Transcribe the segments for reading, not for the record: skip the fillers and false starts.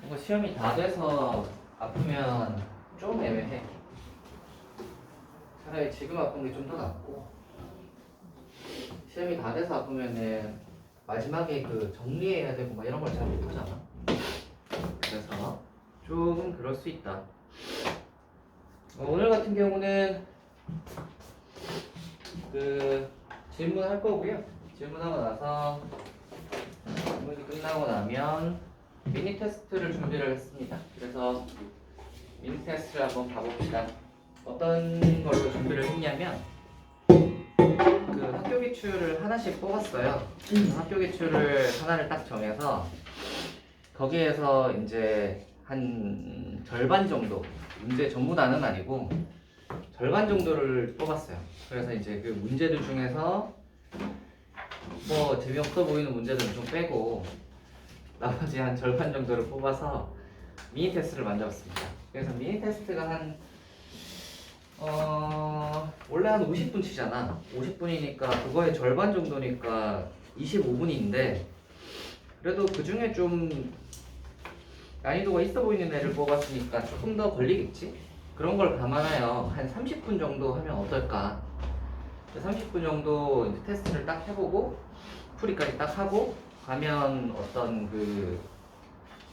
이거 시험이 다 돼서 아프면 좀 애매해. 차라리 지금 아픈 게 좀 더 낫고, 시험이 다 돼서 아프면은 마지막에 그 정리해야 되고 막 이런 걸 잘 못하잖아. 그래서 조금 그럴 수 있다. 오늘 같은 경우는 그 질문할 거고요. 질문하고 나서 질문이 끝나고 나면 미니 테스트를 준비를 했습니다. 그래서 미니 테스트를 한번 봐봅시다. 어떤 걸로 준비를 했냐면 그 학교 기출을 하나씩 뽑았어요. 학교 기출을 하나를 딱 정해서 거기에서 이제 한 절반 정도, 문제 전부 다는 아니고 절반 정도를 뽑았어요. 그래서 이제 그 문제들 중에서 뭐 재미없어 보이는 문제들은 좀 빼고 나머지 한 절반 정도를 뽑아서 미니 테스트를 만들었습니다. 그래서 미니 테스트가 원래 한 50분 치잖아. 50분이니까 그거의 절반 정도니까 25분인데 그래도 그 중에 좀 난이도가 있어 보이는 애를 뽑았으니까 조금 더 걸리겠지? 그런 걸 감안하여 한 30분 정도 하면 어떨까? 30분 정도 이제 테스트를 딱 해보고 풀이까지 딱 하고 가면 어떤 그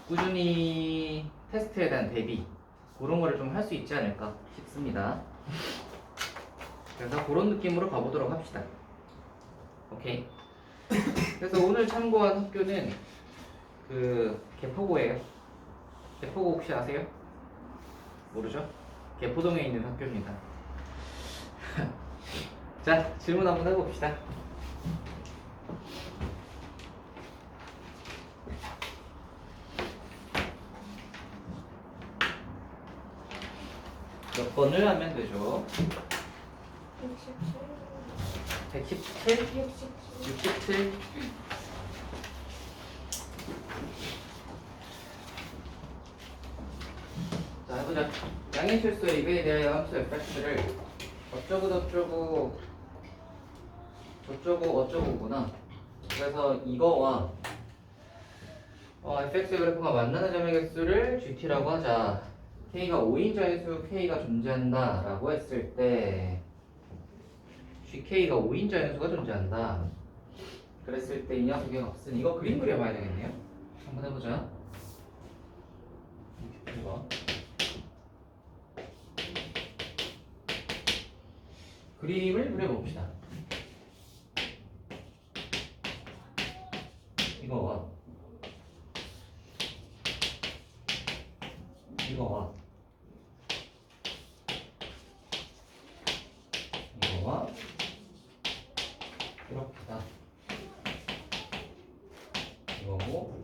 꾸준히 테스트에 대한 대비 그런 거를 좀 할 수 있지 않을까 싶습니다. 그래서 그런 느낌으로 가보도록 합시다. 오케이. 그래서 오늘 참고한 학교는 그 개포고예요. 개포고 혹시 아세요? 모르죠? 개포동에 있는 학교입니다. 자, 질문 한번 해봅시다. 몇 번을 하면 되죠? 117? 67? 자, 해보자. 양의 실수의 이에 대하여 함수 fx를 어쩌고 저쩌고 저쩌고 어쩌고구나. 그래서 이거와 fx의 그래프가 만나는 점의 개수를 gt라고 하자. k가 5인자의 수 k가 존재한다 라고 했을 때 gk가 5인자의 수가 존재한다. 그랬을 때 이 녀석의 값은 이거 그림 그려봐야 되겠네요. 한번 해보자. 이거. 그림을 그려봅시다. 이거와 이거와 이거와 이렇게다. 이거고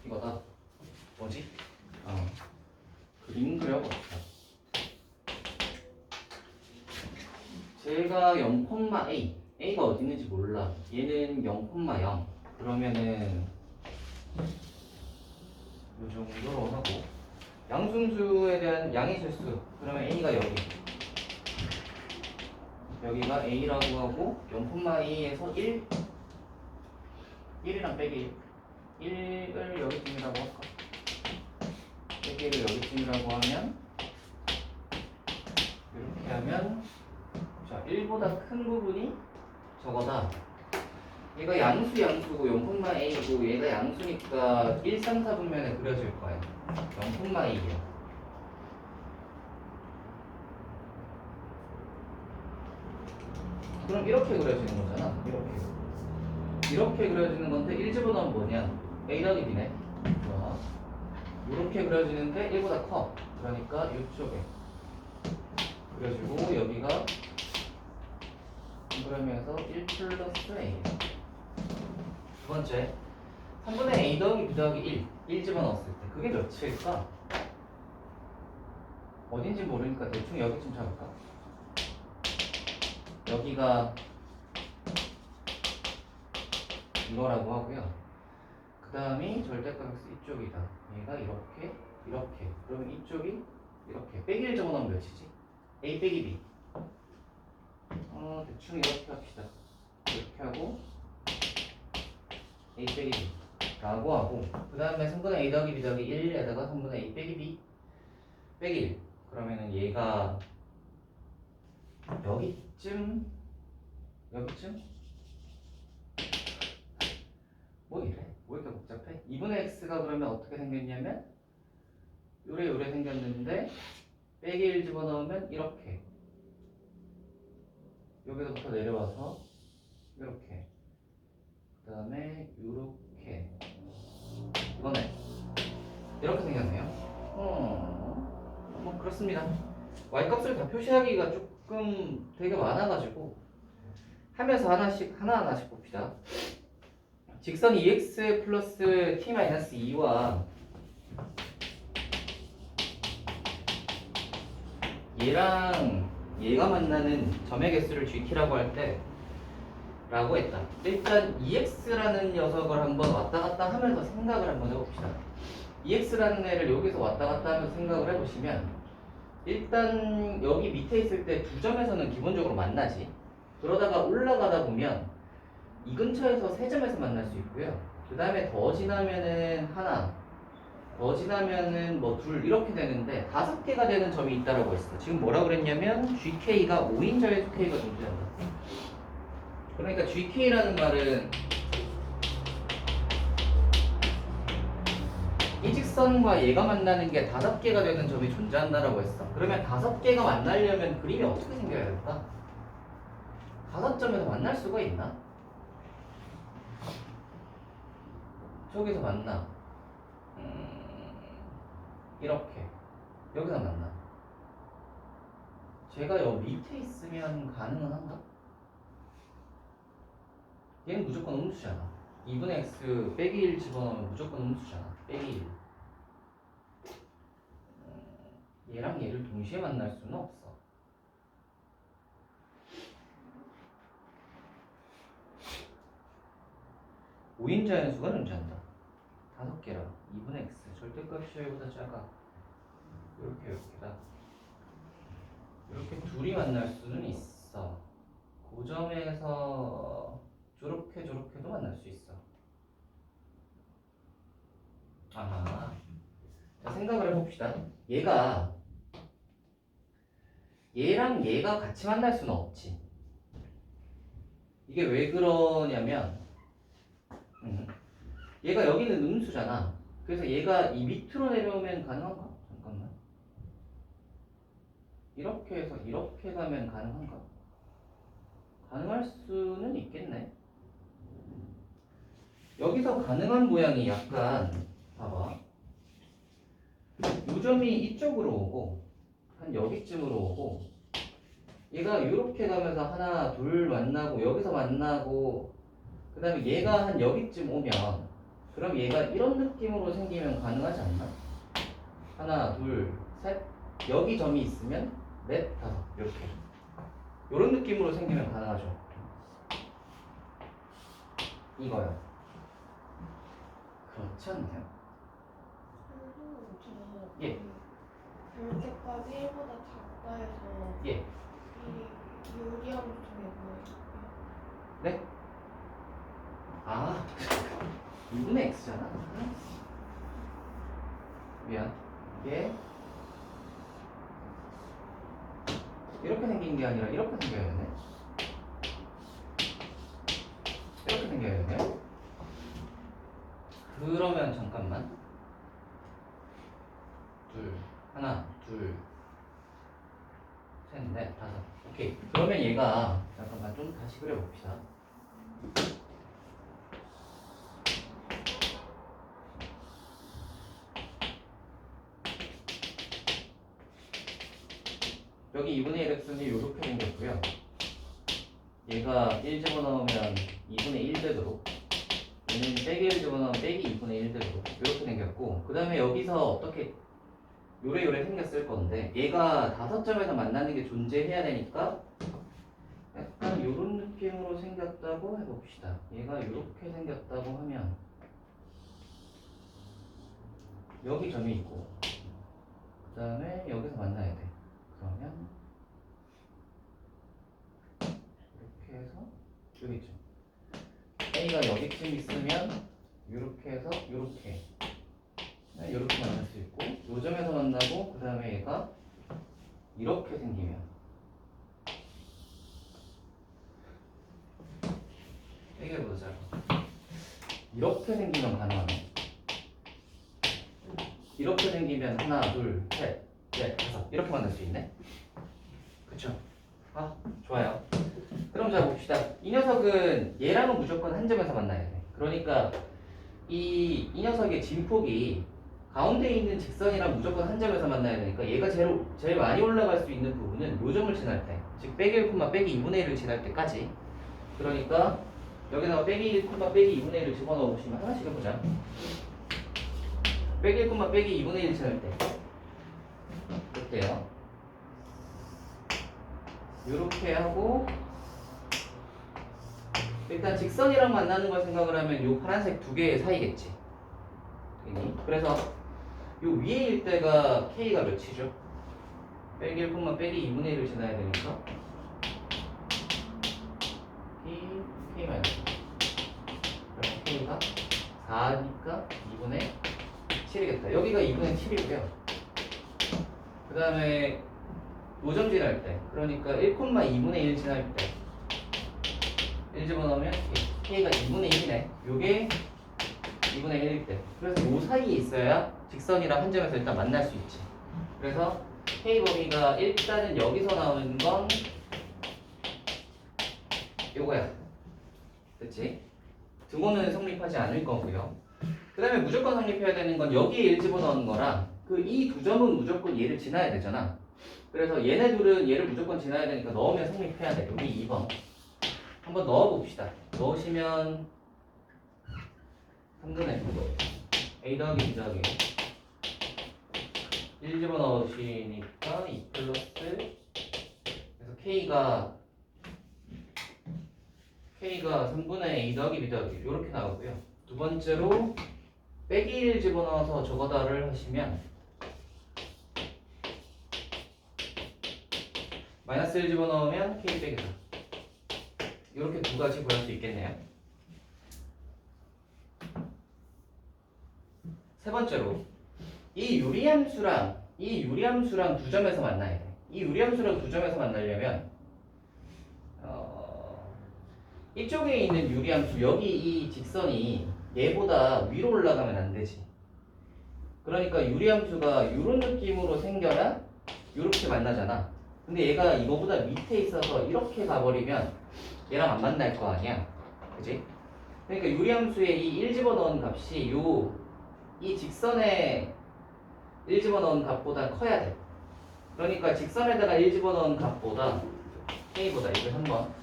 이거다. 뭐지? 그림 그려봅시다. 제가 0,a a가 어디 있는지 몰라. 얘는 0,0 그러면은 이 정도로 하고 양순수에 대한 양의 실수 그러면 a가 여기가 a라고 하고 0,2에서 1이랑 빼기 1을 여기쯤이라고 할까? 빼기를 여기쯤이라고 하면 이렇게 하면 자 1보다 큰 부분이 저거다. 얘가 양수고 0,a고 얘가 양수니까 1, 3, 4분면에 그려질 거야. 0,2야. 그럼 이렇게 그려지는 거잖아. 이렇게 그려지는 건데 1 집어넣으면 뭐냐? a 더하기 b네. 좋아. 이렇게 그려지는데 1보다 커. 그러니까 이쪽에 그려지고 여기가 그러면서 1 플러스 a. 두 번째 3분의 a 더하기 b 더하기 1 집어넣었을 때 그게 몇일까? 어딘지 모르니까 대충 여기쯤 잡을까? 여기가 이거라고 하고요. 그 다음이 절대값 이쪽이다. 얘가 이렇게 그러면 이쪽이 이렇게 빼기 1 적어놓으면 몇이지? a 빼기 b 대충 이렇게 합시다. 이렇게 하고 a 빼기 b 라고 하고 그 다음에 3분의 a 더하기 b 더하기 1에다가 3분의 a 빼기 b 빼기 1 그러면은 얘가 여기쯤 뭐 이래? 뭐 이렇게 복잡해? 2분의 x가 그러면 어떻게 생겼냐면 요래 생겼는데 빼기 1 집어넣으면 이렇게 여기서부터 내려와서 이렇게 그 다음에 요렇게 이거네 이렇게 생겼네요. 뭐 그렇습니다. y값을 다 표시하기가 조금 되게 많아가지고 하면서 하나하나씩 봅시다. 직선 2x 플러스 t-2와 얘랑 얘가 만나는 점의 개수를 gt라고 할 때 라고 했다. 일단 2x라는 녀석을 한번 왔다 갔다 하면서 생각을 한번 해봅시다. 2x라는 애를 여기서 왔다 갔다 하면서 생각을 해보시면 일단 여기 밑에 있을 때 두 점에서는 기본적으로 만나지. 그러다가 올라가다 보면 이 근처에서 세 점에서 만날 수 있고요. 그 다음에 더 지나면은 하나, 더 지나면은 뭐 둘 이렇게 되는데 5개가 되는 점이 있다라고 했어. 지금 뭐라 그랬냐면 GK가 5인자의 K가 존재한다. 그러니까 GK라는 말은 이 직선과 얘가 만나는 게 5개가 되는 점이 존재한다라고 했어. 그러면 5개가 만나려면 그림이 어떻게 생겨야 될까? 5점에서 만날 수가 있나? 저기서 만나. 이렇게 여기서 만나. 제가 여기 밑에 있으면 가능은 한가? 얘는 무조건 음수잖아. 2분의 x 빼기 1 집어넣으면 무조건 음수잖아. 빼기 1. 얘랑 얘를 동시에 만날 수는 없어. 오인자의 수가 존재한다. 5개라. 2분의 x 절대값이 여기보다 작아. 이렇게다. 이렇게 둘이 만날 수는 있어. 그 점에서 저렇게도 만날 수 있어. 아하. 자, 생각을 해봅시다. 얘랑 얘가 같이 만날 수는 없지. 이게 왜 그러냐면 얘가 여기는 음수잖아. 그래서 얘가 이 밑으로 내려오면 가능한가? 잠깐만. 이렇게 해서 이렇게 가면 가능한가? 가능할 수는 있겠네. 여기서 가능한 모양이 약간 봐봐. 요 점이 이쪽으로 오고 한 여기쯤으로 오고 얘가 이렇게 가면서 하나 둘 만나고 여기서 만나고 그 다음에 얘가 한 여기쯤 오면 그럼 얘가 이런 느낌으로 생기면 가능하지 않나? 하나 둘 셋 여기 점이 있으면 넷 다섯 이렇게 이런 느낌으로 생기면 가능하죠. 이거요. 그렇지 않나요? 예. 별개값이 1보다 작다 해서 예. 이 유리함 중에 뭐예요? 네? 아 2분의 x잖아. 미안. 이게 이렇게 생긴 게 아니라 이렇게 생겨야 되네. 이렇게 생겨야 되네. 그러면 잠깐만. 하나, 둘, 셋, 넷, 다섯. 오케이. 그러면 얘가 잠깐만 좀 다시 그려봅시다. 여기 2분의 1x는 이렇게 생겼고요. 얘가 1 집어넣으면 2분의 1 되도록 얘는 빼기 1 집어넣으면 빼기 2분의 1 되도록 이렇게 생겼고 그 다음에 여기서 어떻게 요래 생겼을 건데 얘가 5점에서 만나는 게 존재해야 되니까 약간 요런 느낌으로 생겼다고 해봅시다. 얘가 이렇게 생겼다고 하면 여기 점이 있고 그 다음에 여기서 만나야 돼. 그러면 여기 있죠. A가 여기쯤 있으면 이렇게 해서 이렇게 이렇게 만날 수 있고 요 점에서 만나고 그 다음에 얘가 이렇게 생기면 얘기해보자. 이렇게 생기면 가능하네. 이렇게 생기면 하나, 둘, 셋, 넷, 다섯 이렇게 만날 수 있네. 그쵸? 아, 좋아요. 그럼 자 봅시다. 이 녀석은 얘랑은 무조건 한 점에서 만나야 돼. 그러니까 이 녀석의 진폭이 가운데 있는 직선이랑 무조건 한 점에서 만나야 되니까 얘가 제일 많이 올라갈 수 있는 부분은 요 점을 지날 때, 즉 빼기 1, 빼기 2분의 1을 지날 때까지. 그러니까 여기다가 빼기 1, 빼기 2분의 1을 집어넣어 보시면 하나씩 해보자. 빼기 1, 빼기 2분의 1 지날 때 어때요? 요렇게 하고 일단 직선이랑 만나는 걸 생각을 하면 요 파란색 두 개 사이겠지. 그래서 요 위에 일대가 K가 몇이죠? 빼기 1, 빼기 2분의 1을 지나야 되니까 K 마이너스 그럼 K가 4니까 2분의 7이겠다. 여기가 2분의 7이고요. 그 다음에 5점 지날 때 그러니까 1,2분의 1 지날 때 1 집어넣으면 K가 2분의 1이네. 요게 2분의 1일 때. 그래서 요 사이에 있어야 직선이랑 한 점에서 일단 만날 수 있지. 그래서 K 범위가 일단은 여기서 나오는 건 요거야. 그치? 등호는 성립하지 않을 거고요. 그 다음에 무조건 성립해야 되는 건 여기에 1 집어넣는 거랑 그 이 두 점은 무조건 얘를 지나야 되잖아. 그래서 얘네 둘은 얘를 무조건 지나야 되니까 넣으면 성립해야 돼. 여기 2번. 한번 넣어봅시다. 넣으시면 3분의 A 더하기 B 더하기 1 집어넣으시니까 2 플러스 그래서 K가 3분의 A 더하기 B 더하기 이렇게 나오고요. 두 번째로 빼기 1 집어넣어서 저거다를 하시면 마이너스 1 집어넣으면 K 빼기 4 이렇게 두 가지 구할 수 있겠네요. 세 번째로 이 유리함수랑 두 점에서 만나야 돼. 이 유리함수랑 두 점에서 만나려면 이쪽에 있는 유리함수 여기 이 직선이 얘보다 위로 올라가면 안 되지. 그러니까 유리함수가 이런 느낌으로 생겨야 이렇게 만나잖아. 근데 얘가 이거보다 밑에 있어서 이렇게 가버리면 얘랑 안 만날 거 아니야. 그지? 그러니까 유리함수에 이 1 집어넣은 값이 이 직선에 1 집어넣은 값보다 커야 돼. 그러니까 직선에다가 1 집어넣은 값보다 K보다 이걸 한번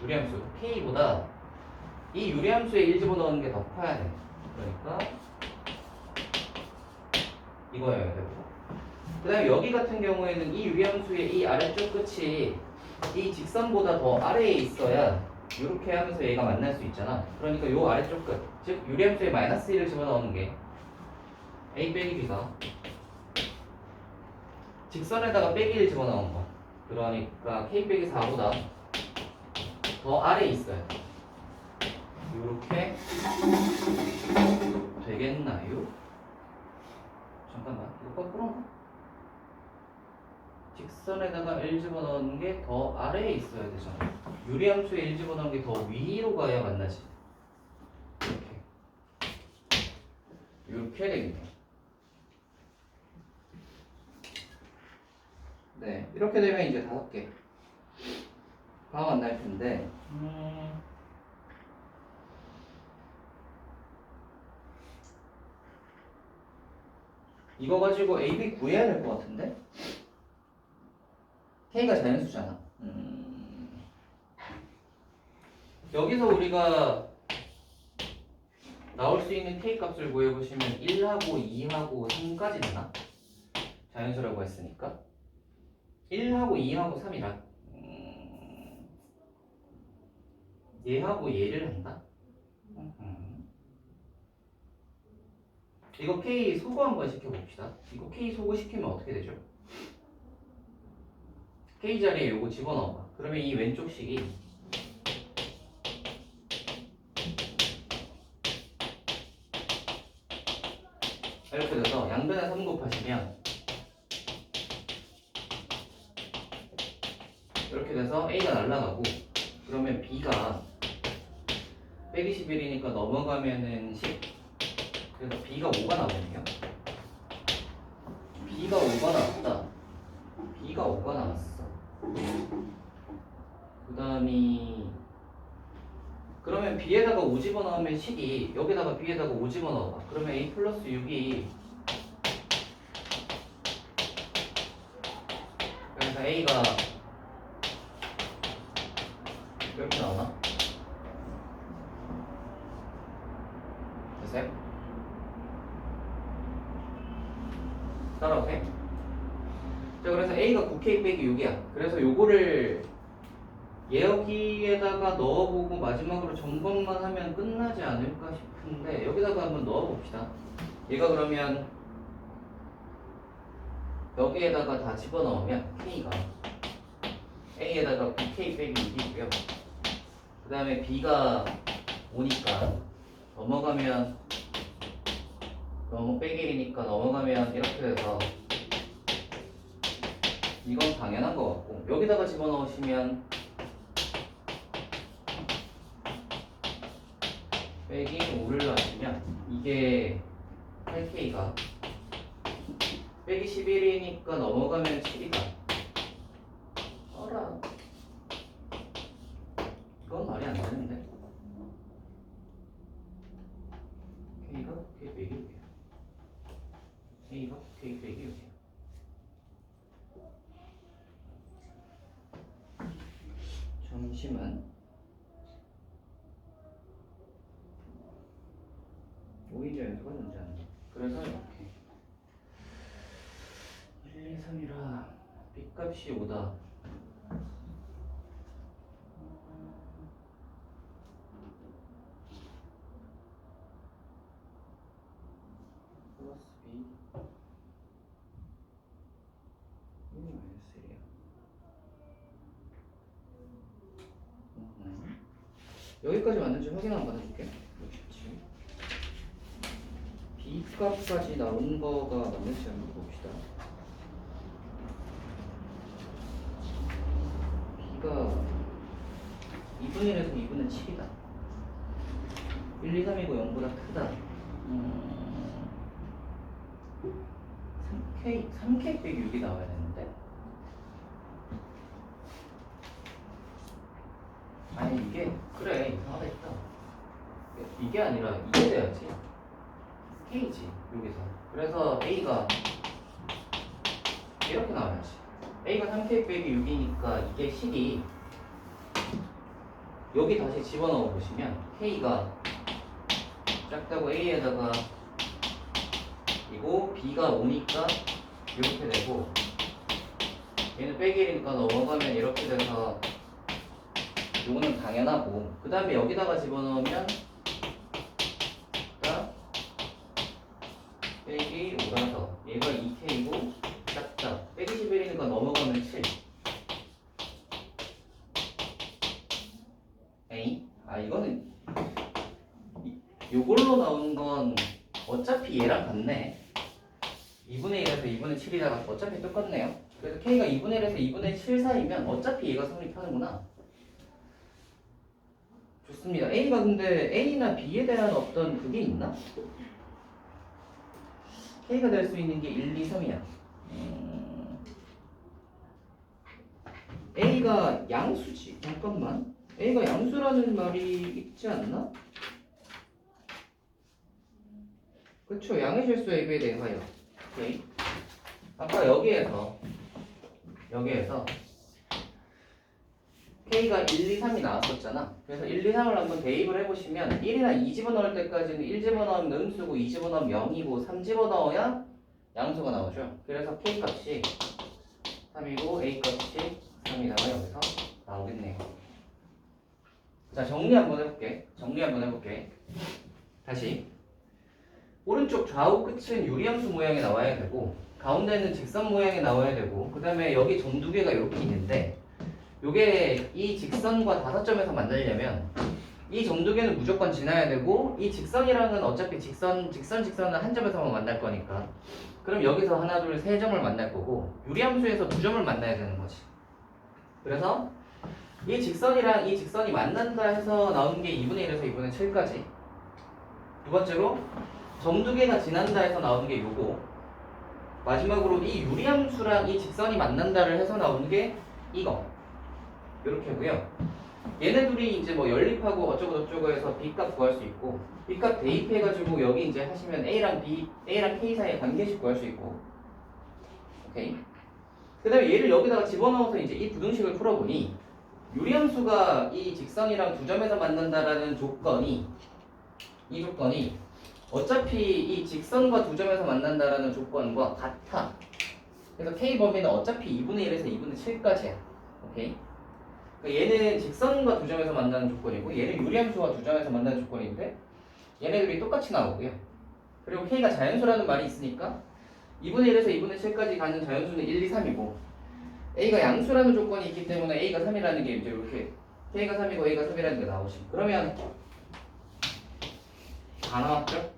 유리함수 K보다 이 유리함수에 1 집어넣은 게 더 커야 돼. 그러니까 이거여야 되고 그 다음에 여기 같은 경우에는 이 유리함수의 이 아래쪽 끝이 이 직선보다 더 아래에 있어야 이렇게 하면서 얘가 만날 수 있잖아. 그러니까 요 아래쪽 끝, 즉 유리함수에 마이너스 1을 집어넣는 게 A 빼기 B가 직선에다가 빼기 1 집어넣은 거. 그러니까 K 빼기 4보다 더 아래에 있어요. 이렇게 되겠나요? 잠깐만, 이거 거꾸로 직선에다가 1 집어넣는 게 더 아래에 있어야 되잖아. 유리함수에 1 집어넣는 게 더 위로 가야 만나지. 이렇게 되겠네요. 네, 이렇게 되면 이제 5개 가 만날 텐데 이거 가지고 A, B 구해야 될 것 같은데? K가 자연수잖아. 여기서 우리가 나올 수 있는 K 값을 구해보시면 1하고 2하고 3까지 되나? 자연수라고 했으니까 1하고 2하고 3이라 얘하고 얘를 한다? 이거 K 소거 한번 시켜봅시다. 이거 K 소거 시키면 어떻게 되죠? K 자리에 요거 집어넣어봐. 그러면 이 왼쪽 식이 이렇게 돼서 양변에 3 곱하시면 이렇게 돼서 A가 날라가고 그러면 B가 121이니까 넘어가면은 10 그래서 B가 5가 나오네요. B가 5가 나왔다. B가 5가 나왔어. 그 다음이 그러면 B에다가 5 집어넣으면 10이 여기다가 B에다가 5 집어넣어봐. 그러면 A 플러스 6이 그래서 A가 이렇게 나오나? 됐어요? 따라오세요? 자, 그래서 A가 9K 빼기 6이야. 그래서 요거를 여기에다가 넣어보고 마지막으로 점검만 하면 끝나지 않을까 싶은데 여기다가 한번 넣어봅시다. 얘가 그러면 여기에다가 다 집어넣으면 K가 A에다가 9K 빼기 6이고요. 그 다음에 B가 5니까 넘어가면 빼기 1이니까 넘어가면 이렇게 돼서 이건 당연한 것 같고 여기다가 집어넣으시면 빼기 5를 하시면 이게 8K가 빼기 11이니까 넘어가면 7이다. 어라 이건 말이 안 되는데 K가 K 빼기 6이야. K가 K 빼기 6이야. 잠시만. 오히려 연수가 존재한다. 그래서 이렇게 1, 2, 3이라 B값이 5다. 플러스 B 마이너스 1이야. 여기까지 맞는지 확인 한번 해줄게. B값까지 나온 거가 맞는지 한번 봅시다. B가 2분의 1에서 2분의 7이다. 1, 2, 3이고 0보다 크다. 3K 빼기 6이 나와야 되는데. 아니 이게 그래 이상하다 했다. 이게 아니라 이게 돼야지. K지 여기서. 그래서 A가 이렇게 나와야지. A가 3K 빼기 6이니까 이게 10이 여기 다시 집어넣어 보시면 K가 작다고 A에다가 이고 B가 5니까 이렇게 되고 얘는 빼기 1이니까 넘어가면 이렇게 돼서 요거는 당연하고 그 다음에 여기다가 집어넣으면 빼기 5라서 얘가 2K고 작다 빼기 11이니까 넘어가면 7 에이? 아 이거는 요걸로 나온 건 어차피 얘랑 같네. 2분의 1에서 2분의 7이다가 어차피 똑같네요. 그래서 K가 2분의 1에서 2분의 7 사이면 어차피 얘가 성립하는구나. 좋습니다. A가 근데 A나 B에 대한 어떤 그게 있나? K가 될 수 있는 게 1, 2, 3이야. A가 양수지. 잠깐만. A가 양수라는 말이 있지 않나? 그쵸. 양의 실수 AB에 대하여. 오케이. 아까 여기에서 K가 1, 2, 3이 나왔었잖아. 그래서 1, 2, 3을 한번 대입을 해보시면 1이나 2 집어넣을 때까지는 1 집어넣으면 음수고 2 집어넣으면 0이고 3 집어넣어야 양수가 나오죠. 그래서 K값이 3이고 A값이 3이다가 여기서 나오겠네요. 자, 정리 한번 해볼게. 다시 오른쪽 좌우 끝은 유리함수 모양이 나와야 되고 가운데는 직선 모양이 나와야 되고 그 다음에 여기 점 두 개가 이렇게 있는데 요게 이 직선과 5점에서 만들려면 이 점두개는 무조건 지나야 되고 이 직선이랑은 어차피 직선은 한 점에서만 만날 거니까 그럼 여기서 하나 둘 세 점을 만날 거고 유리함수에서 두 점을 만나야 되는 거지. 그래서 이 직선이랑 이 직선이 만난다 해서 나오는 게 2분의 1에서 2분의 7까지. 두 번째로 점두개가 지난다 해서 나오는 게 요거. 마지막으로 이 유리함수랑 이 직선이 만난다를 해서 나오는 게 이거. 이렇게 하고요. 얘네 둘이 이제 뭐 연립하고 어쩌고 저쩌고 해서 B값 구할 수 있고 B값 대입해가지고 여기 이제 하시면 A랑 K 사이의 관계식 구할 수 있고. 오케이. 그 다음에 얘를 여기다가 집어넣어서 이제 이 부등식을 풀어보니 유리함수가 이 직선이랑 두 점에서 만난다라는 조건이 이 조건이 어차피 이 직선과 두 점에서 만난다라는 조건과 같아. 그래서 K 범위는 어차피 2분의 1에서 2분의 7까지야. 오케이? 그러니까 얘는 직선과 두 점에서 만나는 조건이고 얘는 유리함수와 두 점에서 만나는 조건인데 얘네들이 똑같이 나오고요. 그리고 K가 자연수라는 말이 있으니까 2분의 1에서 2분의 7까지 가는 자연수는 1, 2, 3이고 A가 양수라는 조건이 있기 때문에 A가 3이라는 게 이제 이렇게 K가 3이고 A가 3이라는 게 나오시. 그러면 다 나왔죠?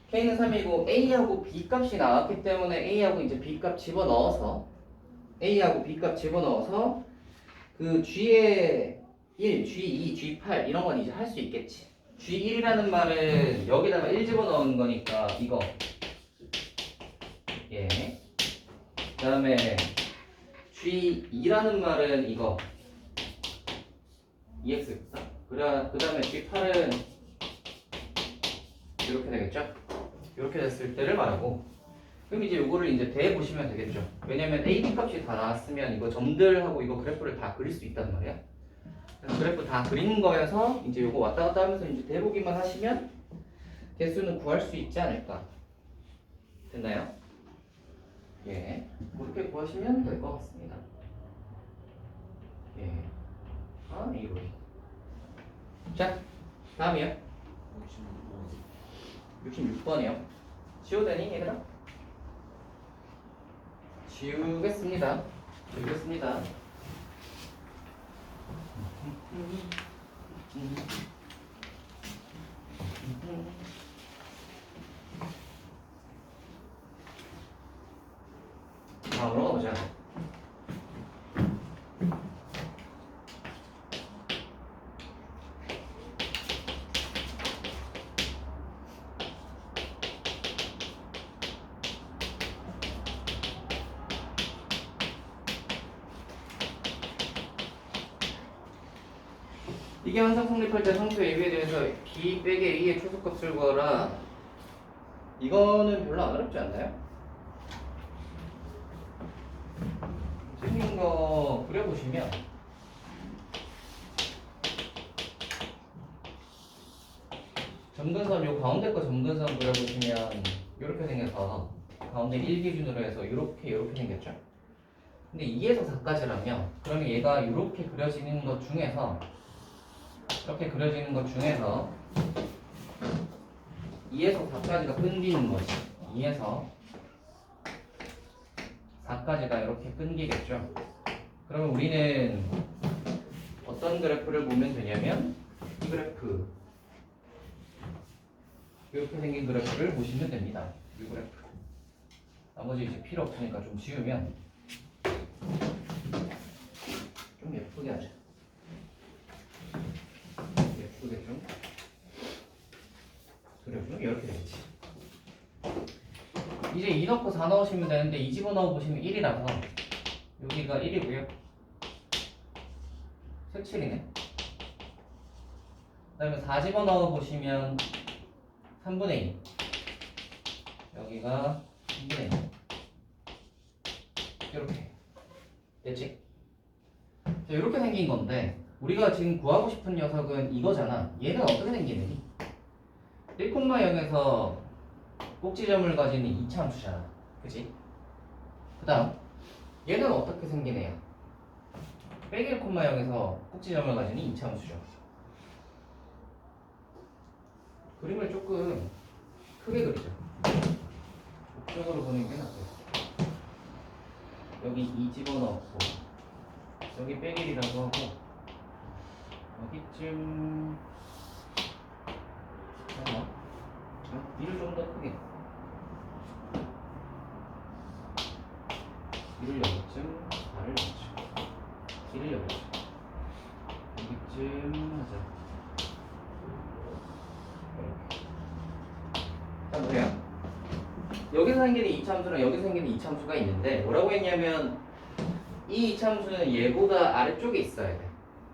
K는 3이고 A하고 B값이 나왔기 때문에 A하고 이제 B값 집어넣어서 A하고 B값 집어넣어서 그 G에 1, G2, G8 이런 건 이제 할 수 있겠지. G1이라는 말은 여기다가 1 집어넣은 거니까 이거 예. 그 다음에 G2라는 말은 이거 EX다. 그 다음에 G8은 이렇게 되겠죠? 이렇게 됐을 때를 말하고 그럼 이제 요거를 이제 대보시면 되겠죠. 왜냐면 A, B 값이 다 나왔으면 이거 점들하고 이거 그래프를 다 그릴 수 있단 말이야. 그래서 그래프 다 그리는 거여서 이제 요거 왔다 갔다 하면서 이제 대보기만 하시면 개수는 구할 수 있지 않을까. 됐나요? 예. 그렇게 구하시면 될 것 같습니다. 예. 아, 이거. 자, 다음이요. 66번이요. 지우되니 얘들아? 지우겠습니다. 지우겠습니다. 다음으로 가보자. 이게 항상 성립할 때 상수 AB에 대해서 B 빼기 A의 최소값을 구하라. 이거는 별로 안 어렵지 않나요? 생긴 거 그려보시면 점근선 요 가운데 거 점근선 그려보시면 이렇게 생겨서 가운데 1 기준으로 해서 이렇게 생겼죠. 근데 2에서 4까지라면 그러면 얘가 이렇게 그려지는 것 중에서 이렇게 그려지는 것 중에서 2에서 4까지가 끊기는 거지. 2에서 4까지가 이렇게 끊기겠죠. 그러면 우리는 어떤 그래프를 보면 되냐면 이 그래프 이렇게 생긴 그래프를 보시면 됩니다. 이 그래프. 나머지 이제 필요 없으니까 좀 지우면 좀 예쁘게 하자. 예쁘게 좀 그려주면 이렇게 되겠지. 이제 2 넣고 4 넣으시면 되는데 2 집어넣어 보시면 1이라서 여기가 1이고요. 색칠이네. 그 다음에 4 집어넣어 보시면 3분의 2. 여기가 3분의 2. 이렇게 됐지? 자, 이렇게 생긴 건데 우리가 지금 구하고 싶은 녀석은 이거잖아. 얘는 어떻게 생기느니? 1,0에서 꼭지점을 가지는 2차함수잖아. 그치? 그 다음 얘는 어떻게 생기네요? 빼기 1,0에서 꼭지점을 가지는 2차함수죠. 그림을 조금 크게 그리죠. 이쪽으로 보는 게 낫겠어. 여기 2 집어넣고 여기 빼기라고 하고 여기쯤 이를 좀 더 크게 이를 여기쯤 발을 여기쯤 이를 여기쯤 여기쯤 하자. 자 보세요. 여기서 생기는 이참수랑 여기서 생기는 이참수가 있는데 뭐라고 했냐면 이 이참수는 얘보다 아래쪽에 있어야 돼.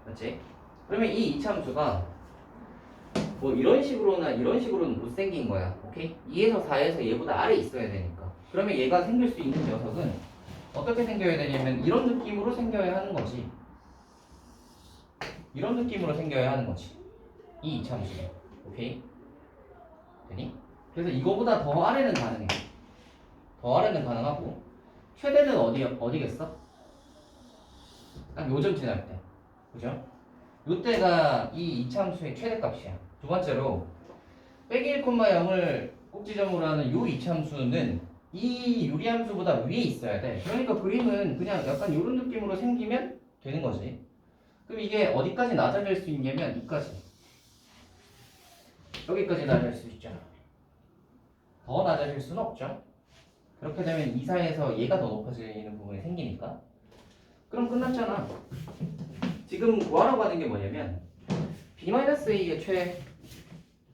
맞지? 그러면 이 이참수가 뭐 이런 식으로나 이런 식으로는 못 생긴 거야. 오케이? 2에서 4에서 얘보다 아래 있어야 되니까. 그러면 얘가 생길 수 있는 녀석은 어떻게 생겨야 되냐면 이런 느낌으로 생겨야 하는 거지. 이런 느낌으로 생겨야 하는 거지. 이 이참수가. 오케이? 되니? 그래서 이거보다 더 아래는 가능해. 더 아래는 가능하고 최대는 어디겠어? 딱 요점 지날 때. 그죠? 요때가 이 이참수의 최대값이야. 두 번째로 빼기 1,0을 꼭지점으로 하는 요 이참수는 이 유리함수보다 위에 있어야 돼. 그러니까 그림은 그냥 약간 요런 느낌으로 생기면 되는 거지. 그럼 이게 어디까지 낮아질 수 있냐면 이까지. 여기까지 낮아질 수 있잖아. 더 낮아질 수는 없죠. 그렇게 되면 이 사이에서 얘가 더 높아지는 부분이 생기니까. 그럼 끝났잖아. 지금 구하라고 하는 게 뭐냐면 B-A의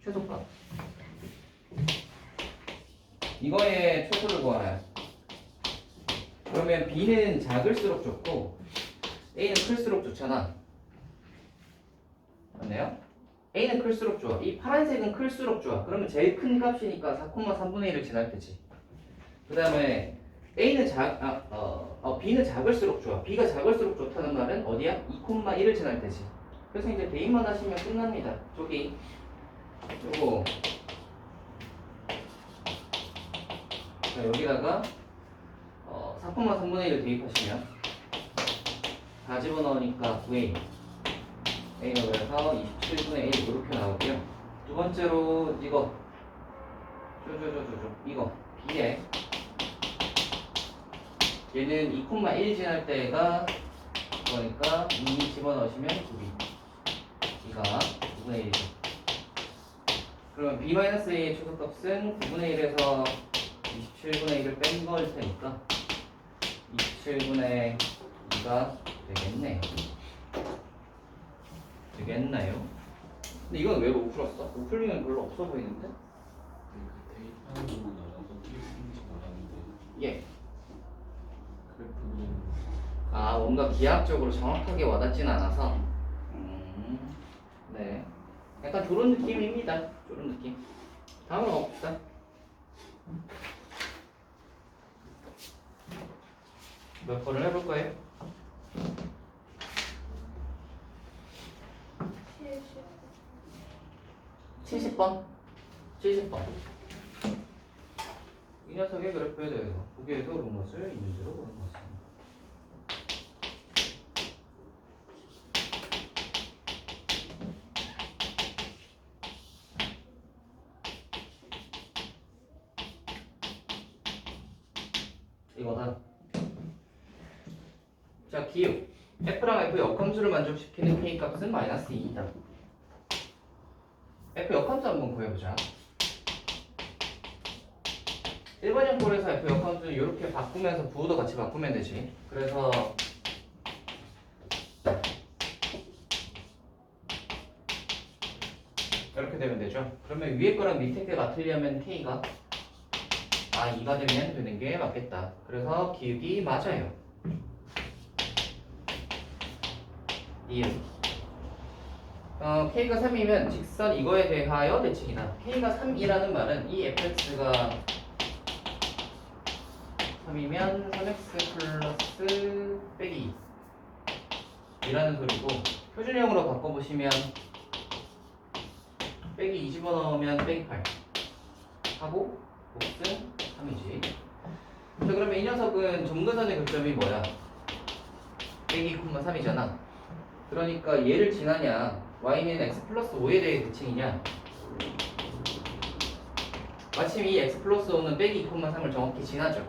최소값 이거의 최소를 구하라. 그러면 B는 작을수록 좋고 A는 클수록 좋잖아. 맞나요? A는 클수록 좋아. 이 파란색은 클수록 좋아. 그러면 제일 큰 값이니까 4,3분의 1을 지날 때지. 그 다음에 B는 작을수록 좋아. B가 작을수록 좋다는 말은 어디야? 2,1을 지날 때지. 그래서 이제 대입만 하시면 끝납니다. 저기 요거 자, 여기다가 4,3분의 1을 대입하시면 다 집어넣으니까 9A A가 그래서 27분의 1 이렇게 나오고요. 두 번째로 이거 이거 B에 얘는 2,1 지날 때가 그러니까 2 집어넣으시면 9B B가 9분의 1이죠. 그러면 B-A의 최소값은 9분의 1에서 27분의 1을 뺀 걸 테니까 27분의 2가 되겠네요. 되겠나요? 근데 이건 왜 못 풀었어? 못 풀리면 별로 없어 보이는데? 대입하는 거고 나가서 어떻게 쓰는지 몰랐는데 예. 그래프는 아 뭔가 기하학적으로 정확하게 와닿진 않아서 네 약간 저런 느낌입니다. 저런 느낌. 다음으로 가봅시다. 몇 번을 해볼 거예요? 70번. 70번. 이 녀석의 그래프에 대해서 보기에도 옳은 것을 있는지로 보는 것입니다. 이거다. 자, 기호. F랑 F 역함수를 만족시키는 K 값은 마이너스 2이다. F 역함수 한번 구해보자. 1번형 꼴에서 F 역함수는 이렇게 바꾸면서 부호도 같이 바꾸면 되지. 그래서 이렇게 되면 되죠. 그러면 위에 거랑 밑에 게 같으려면 K가 2가 되면 되는 게 맞겠다. 그래서 기억이 맞아요. 이유. K가 3이면 직선 이거에 대하여 대칭이다. K가 3이라는 말은 이 fx가 3이면 3x 플러스 빼기 2라는 소리고 표준형으로 바꿔보시면 빼기 2 집어넣으면 빼기 8 하고 곱은 3이지. 자 그러면 이 녀석은 점근선의 교점이 뭐야? 빼기 2,3이잖아. 그러니까 얘를 지나냐 y는 x 플러스 5에 대해 대칭이냐. 마침 이 x 플러스 5는 빼기 2,3을 정확히 지나죠.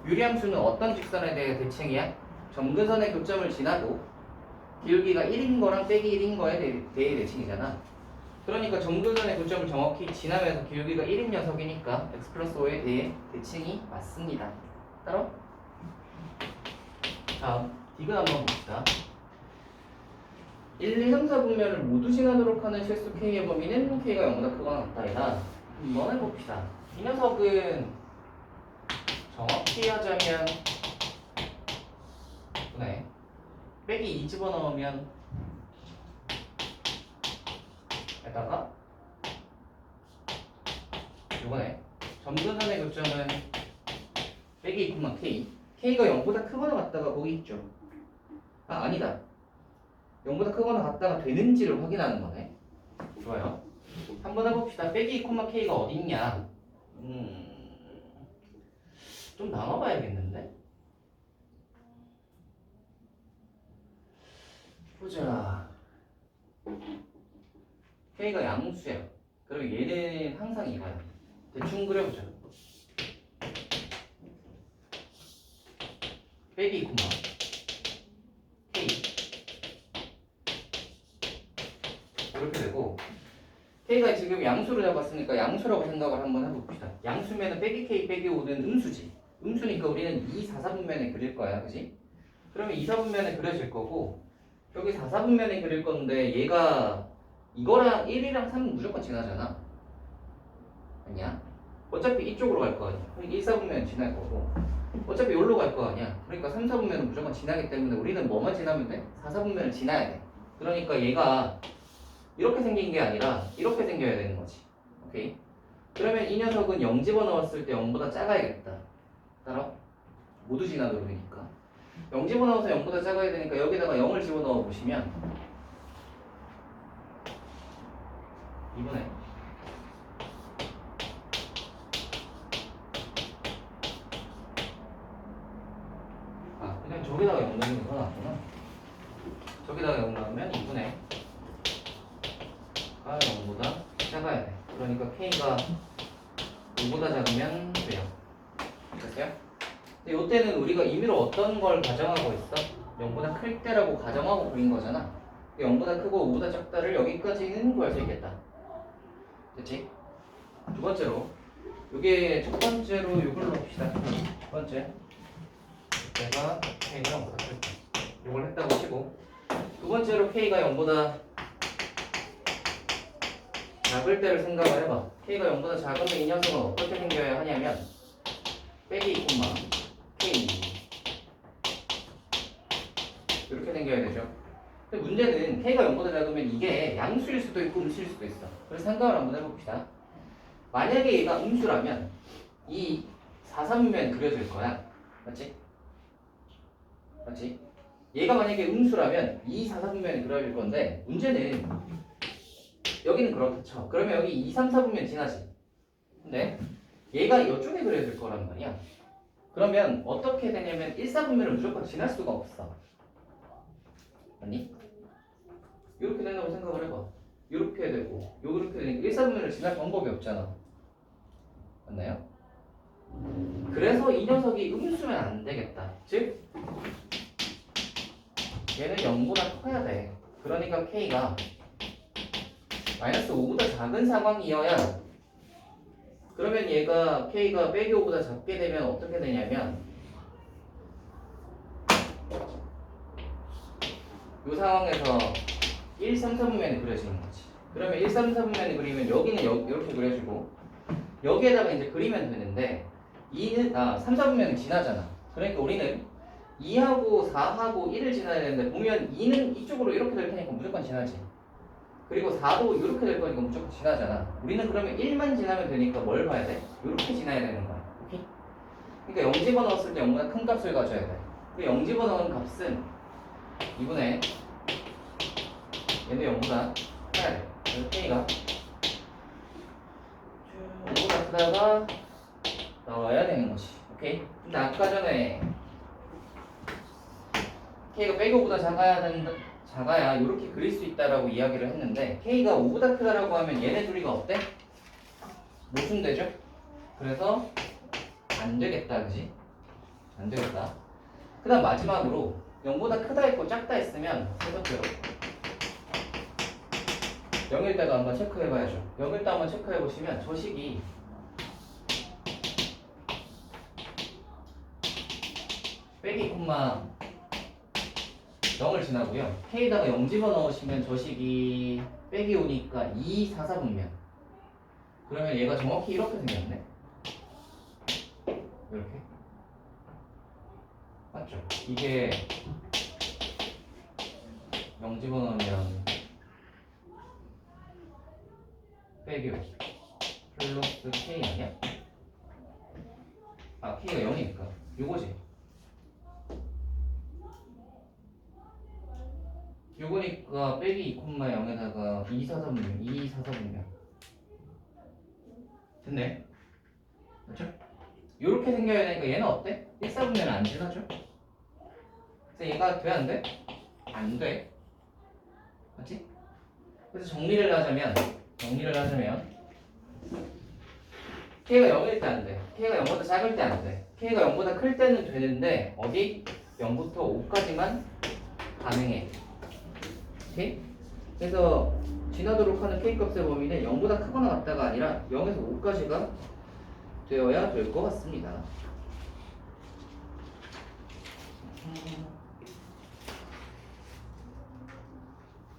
유리함수는 어떤 직선에 대해 대칭이야? 점근선의 교점을 지나고 기울기가 1인 거랑 빼기 1인 거에 대의 대칭이잖아. 그러니까 점근선의 교점을 정확히 지나면서 기울기가 1인 녀석이니까 x 플러스 5에 대해 대칭이 맞습니다. 따로? 다음 디귿 한번 봅시다. 1, 2, 3, 4분면을 모두 지나도록 하는 실수 K의 범위는 K가 0보다 크거나 같다이다. 한번 해봅시다. 이 녀석은 정확히 하자면 네. 빼기 2 집어넣으면 에다가 요거네. 점근선의 교점은 빼기 2, K. K가 0보다 크거나 같다가 거기 있죠. 아, 아니다. 0보다 크거나 같다가 되는지를 확인하는 거네. 좋아요. 한번 해봅시다. 빼기 2, K가 어디 있냐? 좀 나눠봐야겠는데? 보자. K가 양수야. 그럼 얘는 항상 이거야. 대충 그려보자. 빼기 2, K. 이렇게 되고 K가 지금 양수를 잡았으니까 양수라고 생각을 한번 해봅시다. 양수면은 빼기 K 빼기 5는 음수지. 음수니까 우리는 2, 4, 4분면에 그릴 거야. 그지? 그러면 2, 4분면에 그려질 거고 여기 4, 4분면에 그릴 건데 얘가 이거랑 1이랑 3은 무조건 지나잖아. 아니야? 어차피 이쪽으로 갈 거 아니야. 1, 4분면 지날 거고 어차피 여기로 갈 거 아니야. 그러니까 3, 4분면은 무조건 지나기 때문에 우리는 뭐만 지나면 돼? 4, 4분면을 지나야 돼. 그러니까 얘가 이렇게 생긴 게 아니라 이렇게 생겨야 되는 거지. 오케이? 그러면 이 녀석은 0 집어넣었을 때 0보다 작아야겠다. 따라? 모두 지나도록이니까 0 집어넣어서 0보다 작아야 되니까 여기다가 0을 집어넣어 보시면 이번에 그냥 저기다가 0 넣는 게 더 낫구나. 저기다가 0 넣으면 2분의 가 0보다 작아야 돼. 그러니까 K가 5보다 작으면 돼요. 됐어요? 근데 이때는 우리가 임의로 어떤 걸 가정하고 있어? 0보다 클 때라고 가정하고 그린 거잖아. 0보다 크고 5보다 작다를 여기까지는 구할 수 있겠다. 됐지? 두 번째로 요게 첫 번째로 요걸로 봅시다. 첫 번째 내가 K가 0보다 클 때 요걸 했다고 치고 두 번째로 K가 0보다 작을 때를 생각을 해봐. K가 0보다 작으면 이 녀석은 어떻게 생겨야 하냐면 빼기 2, K 이렇게 생겨야 되죠. 근데 문제는 K가 0보다 작으면 이게 양수일 수도 있고 음수일 수도 있어. 그래서 생각을 한번 해봅시다. 만약에 얘가 음수라면 이 4, 3면 그려질 거야. 맞지? 맞지? 얘가 만약에 음수라면 2, 4, 4분면이 그려질 건데 문제는 여기는 그렇다 쳐. 그러면 여기 2, 3, 4분면 지나지. 근데 얘가 이쪽에 그려질 거란 말이야. 그러면 어떻게 되냐면 1, 4분면을 무조건 지날 수가 없어. 아니? 이렇게 된다고 생각을 해봐. 이렇게 되고 이렇게 되니까 1, 4분면을 지날 방법이 없잖아. 맞나요? 그래서 이 녀석이 음수면 안 되겠다. 즉 얘는 0보다 커야 돼. 그러니까 K가 마이너스 5보다 작은 상황이어야 그러면 얘가 K가 빼기 5보다 작게 되면 어떻게 되냐면 이 상황에서 1, 3, 4분면이 그려지는 거지. 그러면 1, 3, 4분면이 그리면 여기는 이렇게 그려지고 여기에다가 이제 그리면 되는데 2는 3, 4분면은 지나잖아. 그러니까 우리는 2하고 4하고 1을 지나야 되는데 보면 2는 이쪽으로 이렇게 될 테니까 무조건 지나지. 그리고 4도 이렇게 될 거니까 무조건 지나잖아. 우리는 그러면 1만 지나면 되니까 뭘 봐야 돼? 이렇게 지나야 되는 거야. 오케이? 그러니까 0 집어넣었을 때 0보다 큰 값을 가져야 돼. 그 0 집어넣은 값은 2분의 얘도 0보다 커야 돼. 그래서 K가 0보다 크다가 나와야 되는 거지. 오케이? 근데 아까 전에 K가 빼기 5보다 작아야 이렇게 그릴 수 있다라고 이야기를 했는데 K가 5보다 크다라고 하면 얘네 둘이가 어때? 모순되죠? 그래서 안 되겠다, 그지? 안 되겠다. 그 다음 마지막으로 0보다 크다 했고 작다 했으면 세석대로 0일 때도 한번 체크해봐야죠. 0일 때 한번 체크해보시면 저 식이 빼기 콤마 0을 지나고요. K에다가 0 집어넣으시면 저 식이 빼기 오니까 2, 4, 4분면 그러면 얘가 정확히 이렇게 생겼네. 이렇게 맞죠? 이게 0 집어넣으면 빼기 5 플러스 K 아니야? 아 K가 0이니까 요거지. 요거니까 빼기 2,0에다가 2, 4, 4분면 2, 4, 4분면 됐네. 그렇죠? 요렇게 생겨야 되니까 얘는 어때? 1, 4분면 안 지나죠? 그래서 얘가 돼? 안 돼? 안 돼. 맞지? 그래서 정리를 하자면 K가 0일 때 안 돼. K가 0보다 작을 때 안 돼. K가 0보다 클 때는 되는데 어디? 0부터 5까지만 가능해. 오케이? 그래서 지나도록 하는 K 값의 범위는 0보다 크거나 같다가 아니라 0에서 5까지가 되어야 될 것 같습니다.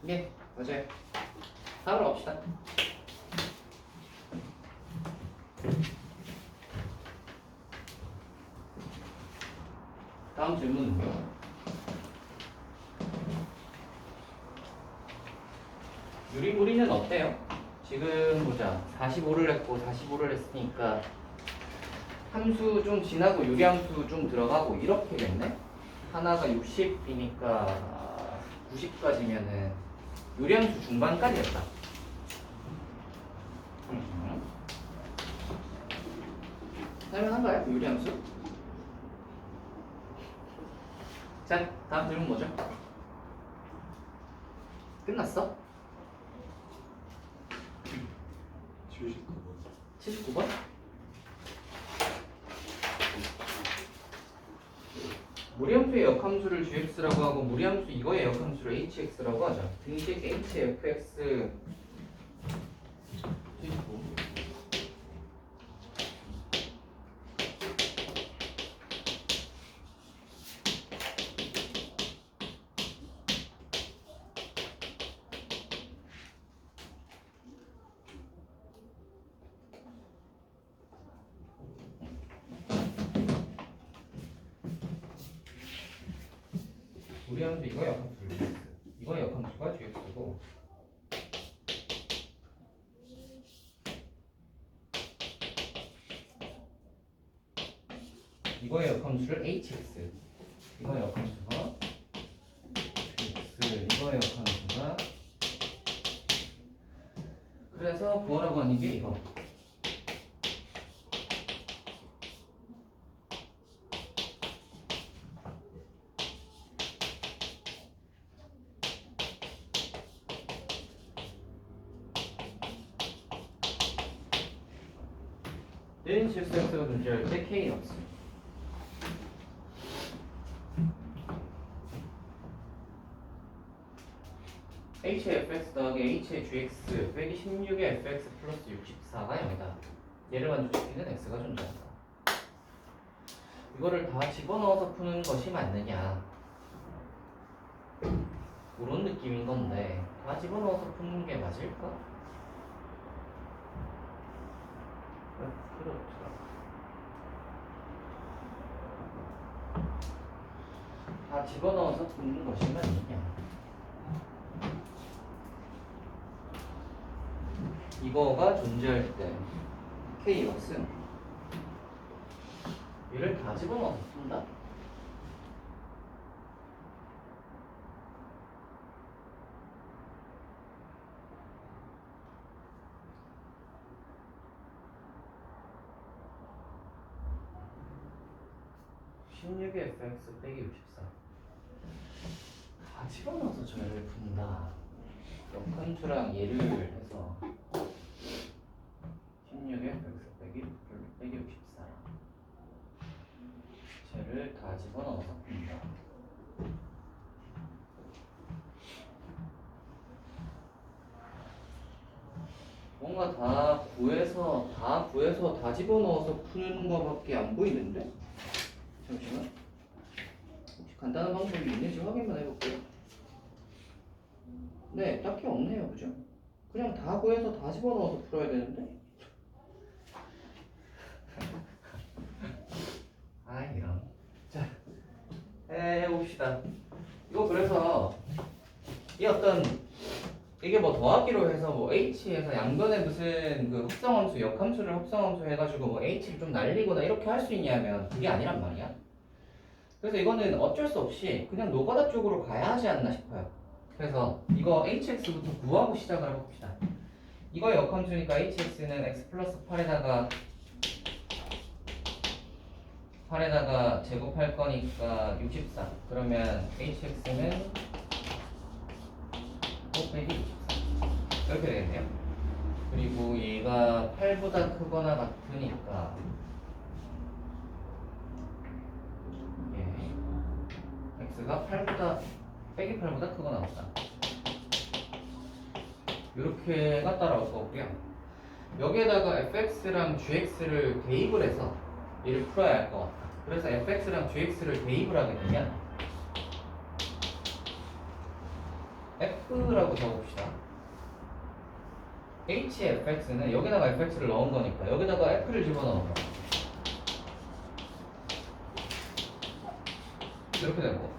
네, 맞아요. 다음으로 갑시다. 다음 질문은요. 유리무리는 어때요? 지금 보자. 45를 했고 45를 했으니까 함수 좀 지나고 유리함수 좀 들어가고 이렇게 됐네? 하나가 60이니까 90까지면은 유리함수 중반까지였다. 할만한가요? 유리함수? 자, 다음 질문 뭐죠? 끝났어? 79번? 무리함수의 역함수를 gx라고 하고 무리함수 이거의 역함수를 hx라고 하죠. 등식 hfx 79. 무리함수 이거의 역함수를 gx. 이거의 역함수가 gx고 이거의 역함수를 hx. 이거의 역함수가 gx. 이거의 역함수가 그래서 구하라고 하는 게 이거. 는 실수x가 존재할 때 k는 없어. h의 fx 더하기 h의 gx 빼기 16의 fx 플러스 64가 0이다. 얘를 만족시키는 x가 존재한다. 이거를 다 집어넣어서 푸는 것이 맞느냐? 그런 느낌인 건데 다 집어넣어서 푸는 게 맞을까? 그렇죠. 다 집어넣어서 푸는 것이 맞느냐? 이거가 존재할 때 k값은 얘를 다 집어넣어서 푼다? (16의 fx 빼기 64) 다 집어넣어서 저를 푼다. 역함수랑 얘를 해서 16의 fx 빼기 64 쟤를 다 집어넣어서 푼다. 뭔가 다 구해서 다 집어넣어서 푸는 거밖에 안 보이는데? 잠시만. 혹시 간단한 방법이 있는지 확인만 해볼게요. 네, 딱히 없네요, 그죠? 그냥 다 구해서 다 집어넣어서 풀어야 되는데? 아, 이런. 자, 해봅시다. 이거 그래서 이게 뭐 더하기로 해서 뭐 h에서 양변에 무슨 그 합성함수, 역함수를 합성함수 해가지고 뭐 h를 좀 날리거나 이렇게 할 수 있냐면 그게 아니란 말이야. 그래서 이거는 어쩔 수 없이 그냥 노가다 쪽으로 가야 하지 않나 싶어요. 그래서 이거 hx부터 구하고 시작을 해봅시다. 이거 역함수니까 hx는 x 플러스 8에다가 제곱할 거니까 64. 그러면 hx는 5 빼기 64. 이렇게 되겠네요. 그리고 얘가 8보다 크거나 같으니까 x가 8보다 빼기 8보다 크거나 같다. 이렇게가 따라올 거고요. 여기에다가 fx랑 gx를 대입을 해서 얘를 풀어야 할 것 같다. 그래서 fx랑 gx를 대입을 하게 되면 f라고 적어봅시다. hfx는 여기다가 fx를 넣은 거니까 여기다가 f를 집어넣은 거. 이렇게 되고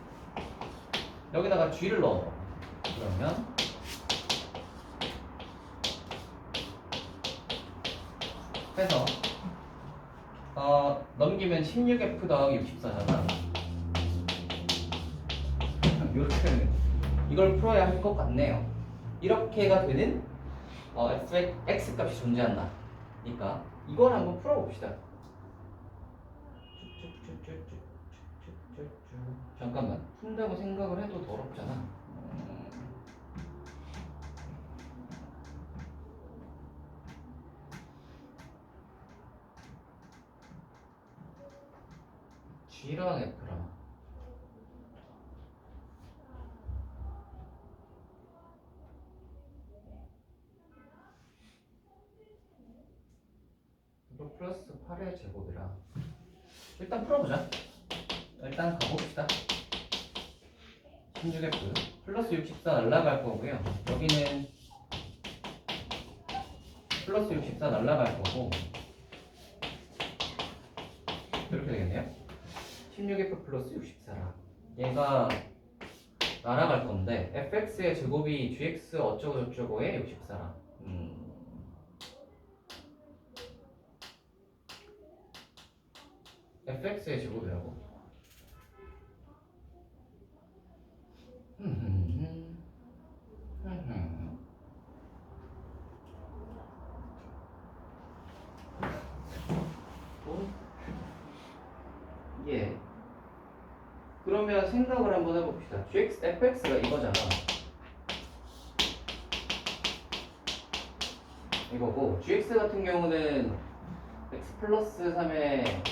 여기다가 g를 넣은 거. 그러면 해서 넘기면 16f 더하기 64잖아. 이렇게 이걸 풀어야 할 것 같네요. 이렇게가 되는 x 값이 존재한다. 그러니까 이걸 한번 풀어봅시다. 잠깐만, 푼다고 생각을 해도 더럽잖아. G랑 F랑 이거 플러스 8의 제곱이라 일단 풀어보자. 일단 가봅시다. 16F 플러스 64 날라갈 거고요. 여기는 플러스 64 날라갈 거고 이렇게 되겠네요. 16F 플러스 64라 얘가 날아갈 건데 fx의 제곱이 gx 어쩌고 저쩌고의 64라 fx의 제곱이라고? 예. 그러면 생각을 한번 해봅시다. gx, fx가 이거잖아. 이거고 gx 같은 경우는 x 플러스 3의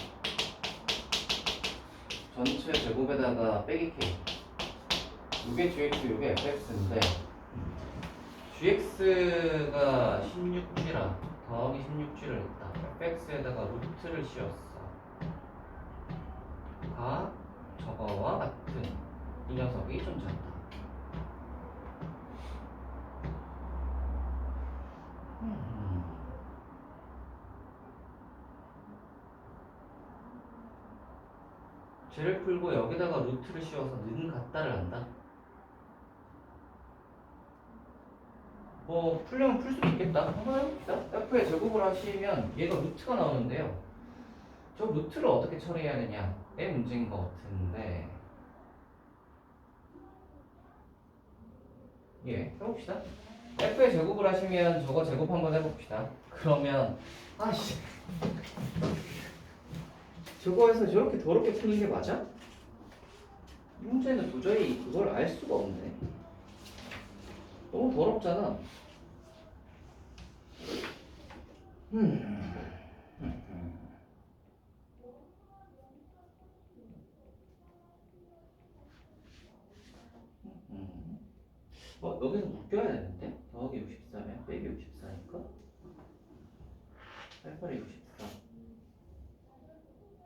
전체 제곱에다가 빼기 k 이게 gx, 이게 fx인데 gx가 16g라 더하기 16g를 했다. fx에다가 루트를 씌웠어. 가 저거와 같은 이 녀석이 존재한다. 쟤를 풀고 여기다가 루트를 씌워서 는 같다를 한다. 뭐 풀려면 풀 수도 있겠다. 한번 해봅시다. f의 제곱을 하시면 얘가 루트가 나오는데요. 저 루트를 어떻게 처리해야 되냐의 문제인 것 같은데 예, 해봅시다. f의 제곱을 하시면 저거 제곱 한번 해봅시다. 그러면 아씨 저거에서 저렇게 더럽게 푸는 게 맞아? 이 문제는 도저히 그걸 알 수가 없네. 너무 더럽잖아. 여기서 묶여야 되는데? 더하기 64면 빼기 64니까? 8, 64.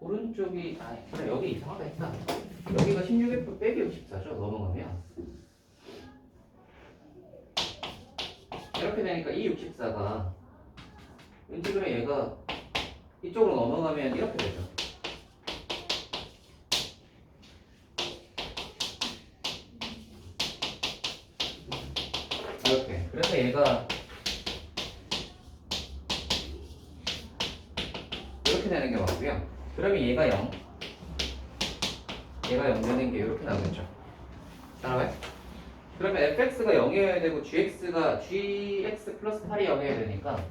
오른쪽이 그래 여기 이상하다 했다. 여기가 16F 빼기 64죠. 넘어가면 이렇게 되니까 이 64가 왠지 그래 얘가 이쪽으로 넘어가면 이렇게 되죠. 이렇게. 그래서 얘가 이렇게 되는 게 맞고요. 그러면 얘가 0. 얘가 0 되는 게 이렇게 나오겠죠. 따라와요? 그러면 fx가 0이어야 되고 gx 플러스 8이 0이어야 되니까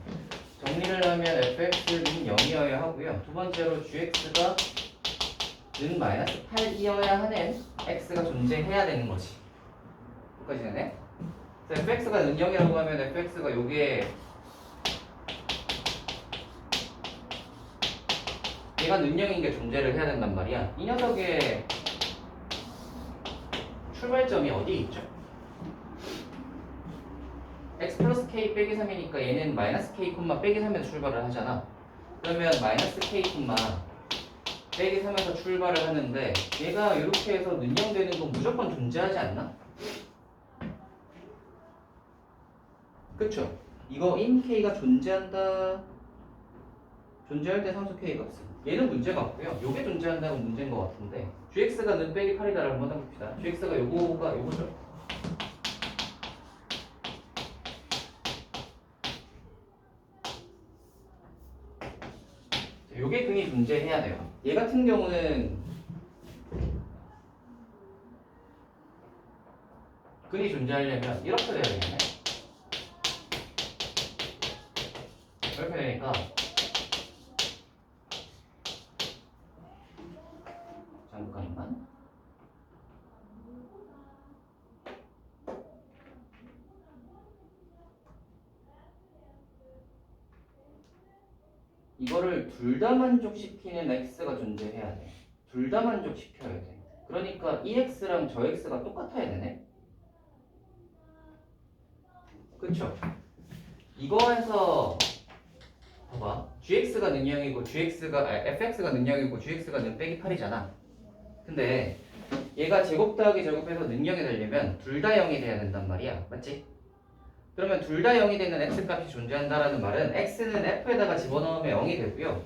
정리를 하면 fx는 0이어야 하고요. 두 번째로 gx가 는 마이너스 8이어야 하는 x가 존재해야 되는 거지. 여기까지 되네? 그래서 fx가 는 0이라고 하면 fx가 요게 얘가 는 0인 게 존재를 해야 된단 말이야. 이 녀석의 출발점이 어디에 있죠? x 플러스 k 빼기 3이니까 얘는 마이너스 k 콤마 빼기 3에서 출발을 하잖아. 그러면 마이너스 k 콤마 빼기 3에서 출발을 하는데 얘가 이렇게 해서 는 0 되는 건 무조건 존재하지 않나? 그쵸? 이거 in k가 존재한다. 존재할 때 상수 k 값은 얘는 문제가 없고요. 요게 존재한다고 문제인 것 같은데 gx가 는 빼기 8이다라고 한번 해봅시다. gx가 요거가 요거죠. 요게 근이 존재해야 돼요. 얘 같은 경우는 근이 존재하려면 이렇게 돼야 되겠네. 이렇게 되니까 잠깐만. 이거를 둘 다 만족시키는 x가 존재해야 돼. 둘 다 만족시켜야 돼. 그러니까 이 x랑 저 x가 똑같아야 되네. 그쵸? 이거에서 봐봐. gx가 는 0이고 fx가 는 0이고 gx가 는 빼기 8이잖아. 근데 얘가 제곱 더하기 제곱해서 는 0이 되려면 둘 다 0이 돼야 된단 말이야. 맞지? 그러면 둘 다 0이 되는 x값이 존재한다라는 말은 x는 f에다가 집어넣으면 0이 되고요.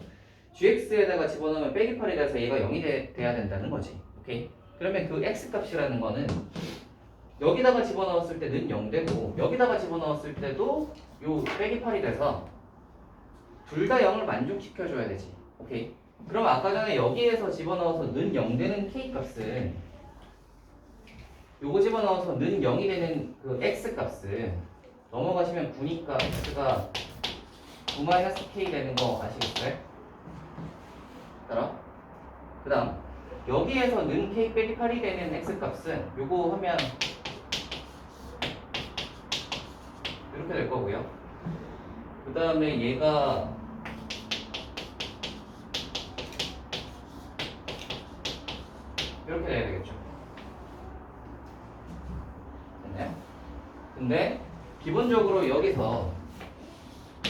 gx에다가 집어넣으면 빼기 8이 돼서 얘가 0이 돼야 된다는 거지. 오케이? 그러면 그 x값이라는 거는 여기다가 집어넣었을 때는 0 되고 여기다가 집어넣었을 때도 요 빼기 8이 돼서 둘 다 0을 만족시켜줘야 되지. 오케이? 그럼 아까 전에 여기에서 집어넣어서 는 0 되는 k값은 요거 집어넣어서 는 0이 되는 그 x값은 넘어가시면 9니까 x가 9-k 되는 거 아시겠어요? 따라? 그 다음 여기에서 는 k 빼기 8이 되는 x값은 요거 하면 이렇게 될 거고요. 그 다음에 얘가 이렇게 돼야 되겠죠. 됐나요? 근데 기본적으로 여기서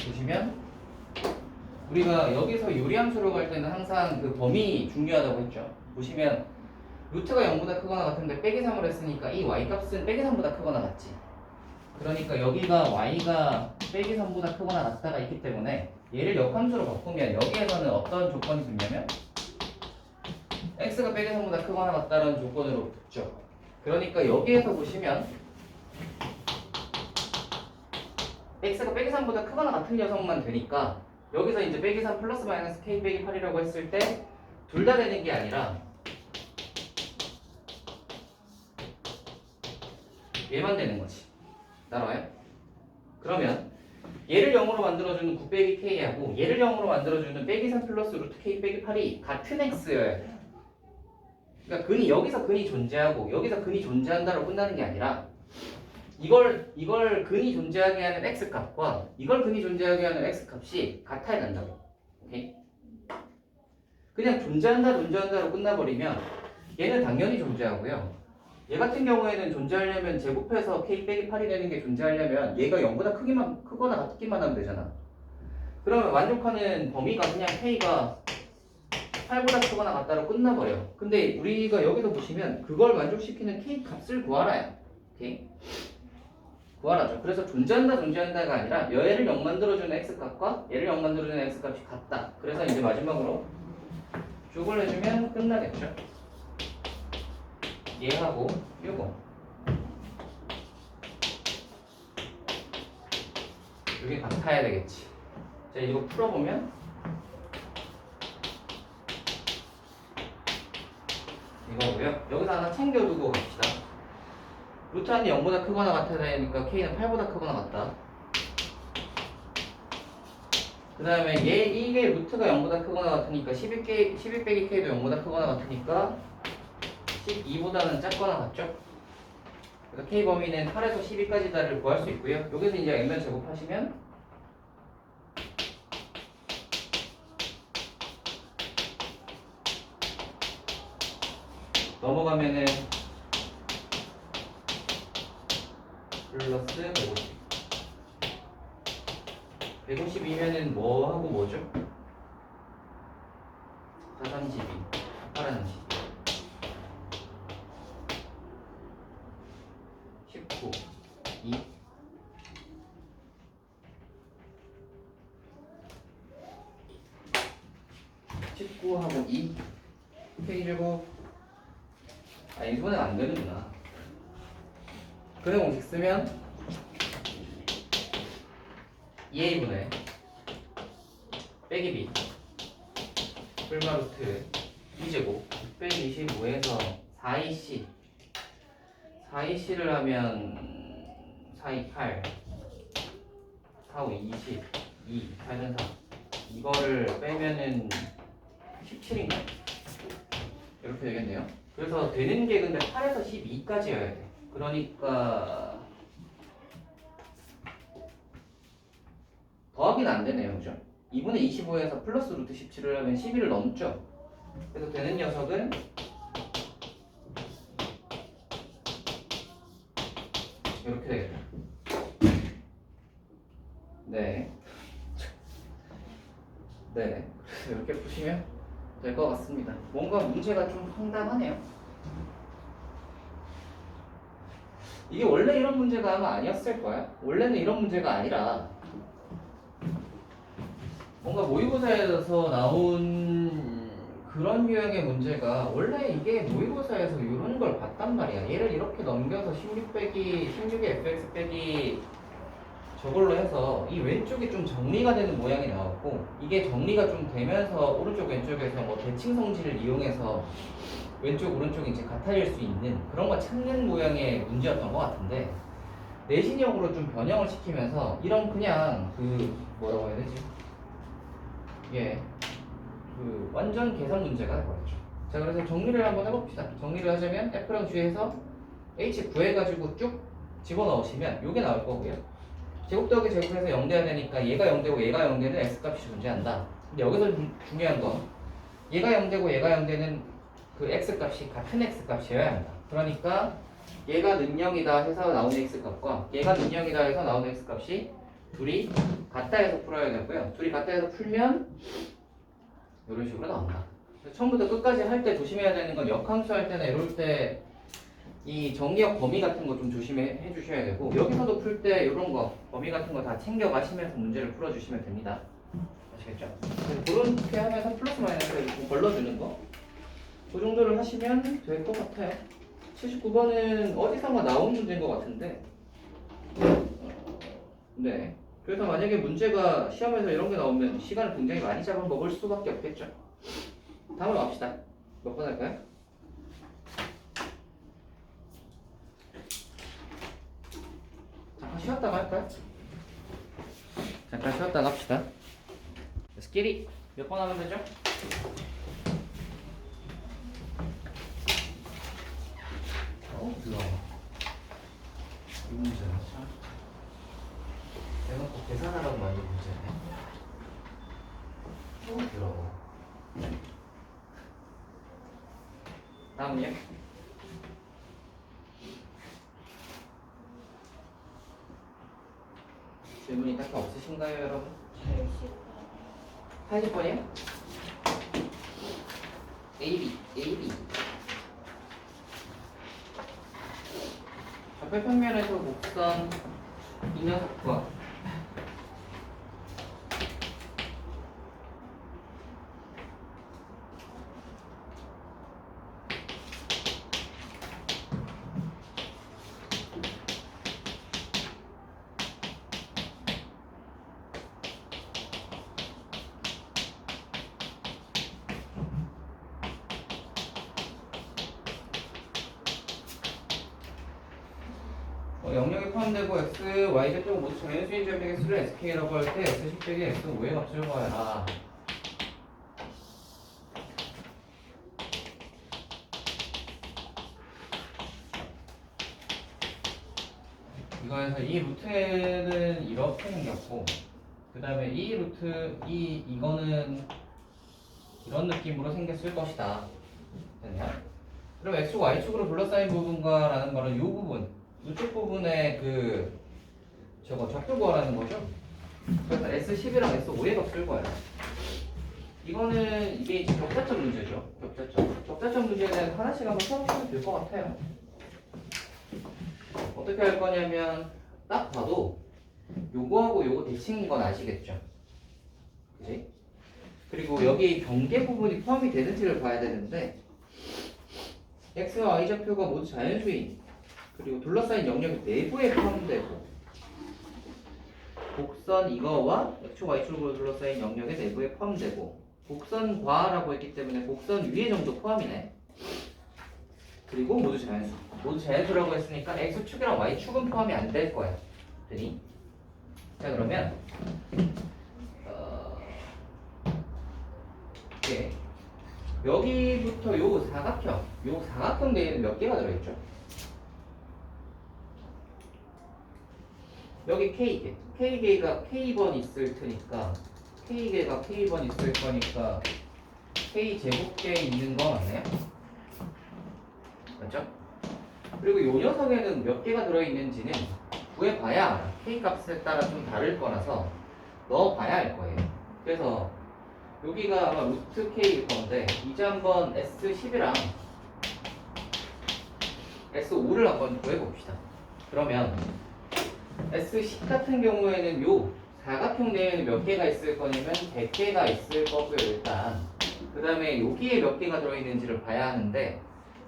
보시면 우리가 여기서 요리함수로 갈 때는 항상 그 범위 중요하다고 했죠. 보시면 루트가 0보다 크거나 같은데 빼기 3을 했으니까 이 y값은 빼기 3보다 크거나 같지. 그러니까 여기가 y가 빼기 3보다 크거나 같다가 있기 때문에 얘를 역함수로 바꾸면 여기에서는 어떤 조건이 붙냐면 x가 빼기 3보다 크거나 같다는 조건으로 붙죠. 그러니까 여기에서 보시면 x가 빼기 3보다 크거나 같은 녀석만 되니까 여기서 이제 빼기 3 플러스 마이너스 k 빼기 8이라고 했을 때 둘 다 되는 게 아니라 얘만 되는 거지. 따라와요? 그러면 얘를 0으로 만들어주는 9 빼기 k하고 얘를 0으로 만들어주는 빼기 3 플러스 루트 k 빼기 8이 같은 x여야 돼. 그러니까 여기서 근이 존재하고 여기서 근이 존재한다로 끝나는 게 아니라 이걸 근이 존재하게 하는 x값과 이걸 근이 존재하게 하는 x값이 같아야 된다고. 오케이? 그냥 존재한다로 끝나버리면 얘는 당연히 존재하고요. 얘 같은 경우에는 존재하려면 제곱해서 k 빼기 8이 되는 게 존재하려면 얘가 0보다 크거나 같기만 하면 되잖아. 그러면 만족하는 범위가 그냥 K가 8보다 크거나 같다로 끝나버려. 근데 우리가 여기서 보시면 그걸 만족시키는 K 값을 구하라요. 오케이? 구하라죠. 그래서 존재한다가 아니라 얘를 0 만들어주는 X값과 얘를 0 만들어주는 X값이 같다. 그래서 이제 마지막으로 쪽을 해주면 끝나겠죠. 얘하고 요거 여기 같아야 되겠지. 자, 이거 풀어보면 이거고요. 여기서 하나 챙겨두고 갑시다. 루트 안이 0보다 크거나 같아야 되니까 K는 8보다 크거나 같다. 그 다음에 이게 루트가 0보다 크거나 같으니까 12 빼기 K도 0보다 크거나 같으니까 12보다는 작거나 같죠? 그래서 K 범위는 8에서 12까지다를 구할 수 있고요. 여기서 이제 M면 제곱하시면 넘어가면은 플러스 150. 150이면은 뭐하고 뭐죠? 4, 3, 12. 8은 12. 19. 2. 19하고 2. K제곱. 아, 이 손은 안 되는구나. 근의 공식 쓰면 2A분의 빼기 B 풀마루트 2제곱 625에서 4EC 4EC를 하면 428 45 20 2 8은 4 이거를 빼면은 17인가? 이렇게 되겠네요. 그래서 되는 게 근데 8에서 12까지여야 돼. 그러니까 더하기는 안 되네요. 그죠? 2분의 25에서 플러스 루트 17을 하면 12를 넘죠. 그래서 되는 녀석은 이렇게 되겠죠. 네. 네. 그래서 이렇게 푸시면 될 것 같습니다. 뭔가 문제가 좀 황당하네요. 이게 원래 이런 문제가 아마 아니었을 거야. 원래는 이런 문제가 아니라 뭔가 모의고사에서 나온 그런 유형의 문제가 원래 이게 모의고사에서 이런 걸 봤단 말이야. 얘를 이렇게 넘겨서 16의 fx 빼기 저걸로 해서 이 왼쪽이 좀 정리가 되는 모양이 나왔고 이게 정리가 좀 되면서 오른쪽 왼쪽에서 뭐 대칭 성질을 이용해서 왼쪽 오른쪽이 이제 같아질 수 있는 그런 거 찾는 모양의 문제였던 것 같은데 내신형으로 좀 변형을 시키면서 이런 그냥 그 뭐라고 해야 되지? 예, 그 완전 계산 문제가 되버렸죠. 자, 그래서 정리를 한번 해봅시다. 정리를 하자면 F랑 G에서 H 구해가지고 쭉 집어넣으시면 요게 나올 거고요. 제곱 더하기 제곱해서 0 돼야 되니까 얘가 0 되고 얘가 0 되는 X값이 존재한다. 근데 여기서 중요한 건 얘가 0 되고 얘가 0 되는 그 X값이 같은 X값이어야 한다. 그러니까 얘가 능령이다 해서 나오는 X값과 얘가 능령이다 해서 나오는 X값이 둘이 같다 해서 풀어야 되고요. 둘이 같다 해서 풀면 이런 식으로 나온다. 처음부터 끝까지 할 때 조심해야 되는 건 역함수 할 때나 이럴 때 이 정리역 범위 같은 거 좀 조심해 주셔야 되고 여기서도 풀 때 이런 거 범위 같은 거 다 챙겨 가시면서 문제를 풀어 주시면 됩니다. 아시겠죠? 그렇게 하면서 플러스 마이너스 이렇게 걸러주는 거 그 정도를 하시면 될 것 같아요. 79번은 어디선가 나온 문제인 것 같은데 네. 그래서 만약에 문제가 시험에서 이런 게 나오면 시간을 굉장히 많이 잡아먹을 수밖에 없겠죠. 다음으로 갑시다. 몇 번 할까요? 잠깐 쉬었다가 할까요? 잠깐 쉬었다가 합시다. 스킬이 몇 번 하면 되죠? 들어와. 이 문제는 참 대놓고 계산하라고 만든 문제네. 들어와. 다음이요? 질문이 딱히 없으신가요, 여러분? 70번. 80번이요? AB 좌표평면에서 곡선 이 녀석과 영역에 포함되고 x, y, z 또는 모두 자연수인 점의 개수를 sk라고 할 때 x 10 빼기 x 5의 값을 구하라. 이거에서 이 루트는 이렇게 생겼고 그 다음에 이 루트 이거는 이런 느낌으로 생겼을 것이다. 됐냐? 그럼 x축 y축으로 둘러싸인 부분과 라는 거는 이 부분 우측 부분에 그 저거 좌표 구하라는 거죠. 그래서 S10이랑 S5의 값을 구해요. 이거는 이게 격자점 문제죠. 격자점 문제에 대해서 하나씩 한번 써보시면 될 것 같아요. 어떻게 할 거냐면 딱 봐도 요거하고 요거 대칭인 건 아시겠죠? 그지? 그리고 여기 경계 부분이 포함이 되는지를 봐야 되는데 x와 y 좌표가 모두 자연수인 그리고 둘러싸인 영역 내부에 포함되고 곡선 이거와 x축 y축으로 둘러싸인 영역의 내부에 포함되고 곡선과라고 했기 때문에 곡선 위에 정도 포함이네. 그리고 모두 자연수. 모두 자연수라고 했으니까 x축이랑 y축은 포함이 안 될 거야. 됐니? 자 그러면 예. 여기부터 요 사각형 내에는 몇 개가 들어있죠? 여기 K개가 K번 있을 테니까 K개가 K번 있을 거니까 K제곱개 있는 거 맞나요? 맞죠? 그리고 요 녀석에는 몇 개가 들어있는지는 구해봐야 알아. K 값에 따라 좀 다를 거라서 넣어봐야 알 거예요. 그래서 여기가 아마 루트 K일 건데 이제 한번 S10이랑 S5를 한번 구해봅시다. 그러면 S10 같은 경우에는 요 사각형 내에는 몇 개가 있을 거냐면 100개가 있을 거고요 일단. 그 다음에 여기에 몇 개가 들어있는지를 봐야 하는데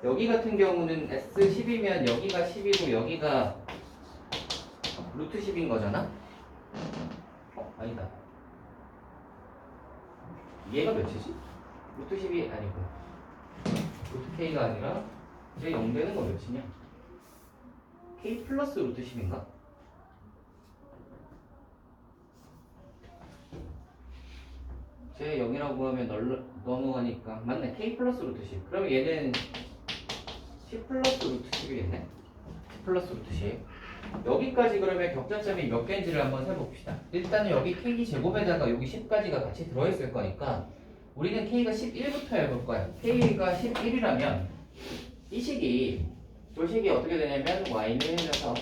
여기 같은 경우는 S10이면 여기가 10이고 여기가 루트 10인 거잖아? 아니다. 얘가 몇이지? 루트 10이 아니고 루트 K가 아니라 이제 0 되는 거 몇이냐? K 플러스 루트 10인가? 제 0이라고 하면 넘어가니까 맞네. K 플러스 루트 10. 그러면 얘는 10 플러스 루트 10이겠네. 10 플러스 루트 10. 여기까지 그러면 격자점이 몇 개인지를 한번 세봅시다. 일단은 여기 K 제곱에다가 여기 10까지가 같이 들어있을 거니까 우리는 K가 11부터 해볼 거야. K가 11이라면 이 식이 어떻게 되냐면 Y는 1에서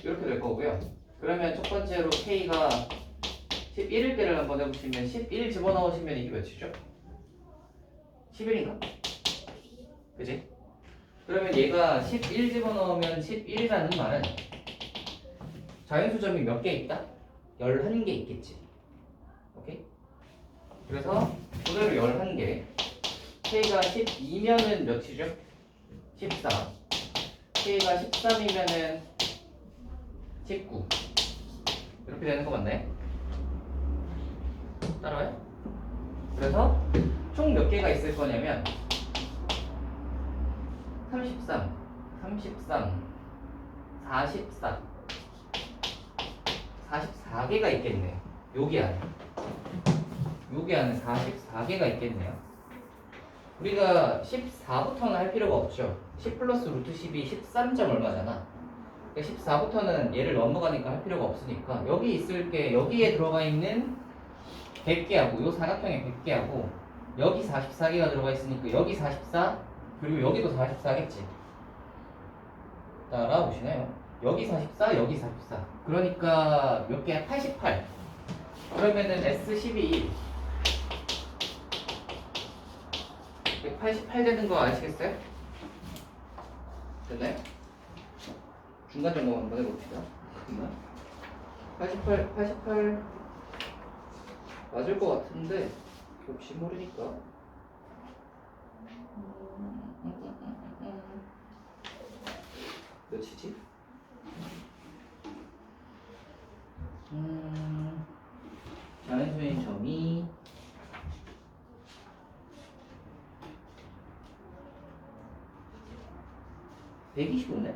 이렇게 될 거고요. 그러면 첫 번째로 K가 11일 때를 한번 해보시면 11 집어넣으시면 이게 몇이죠? 11인가? 그지? 그러면 얘가 11 집어넣으면 11이라는 말은 자연수점이 몇 개 있다? 11개 있겠지. 오케이? 그래서 그대로 11개. K가 12면은 몇이죠? 14. K가 13이면은 19. 이렇게 되는 거 맞나요? 따라와요? 그래서 총 몇 개가 있을 거냐면 33, 44, 44개가 있겠네요. 여기 안에 44개가 있겠네요. 우리가 14부터는 할 필요가 없죠. 10 플러스 루트 10이 13점 얼마잖아. 14부터는 얘를 넘어가니까 할 필요가 없으니까 여기 있을 게 여기에 들어가 있는 100개하고 요 사각형에 100개하고 여기 44개가 들어가 있으니까 여기 44 그리고 여기도 44겠지. 따라오시나요? 여기 44 여기 44 그러니까 몇 개야? 88 그러면은 S12 188 되는 거 아시겠어요? 됐나요? 중간 점검 한번 해봅시다. 88 맞을 것 같은데 혹시 모르니까. 몇이지? 자연수인 점이 125네?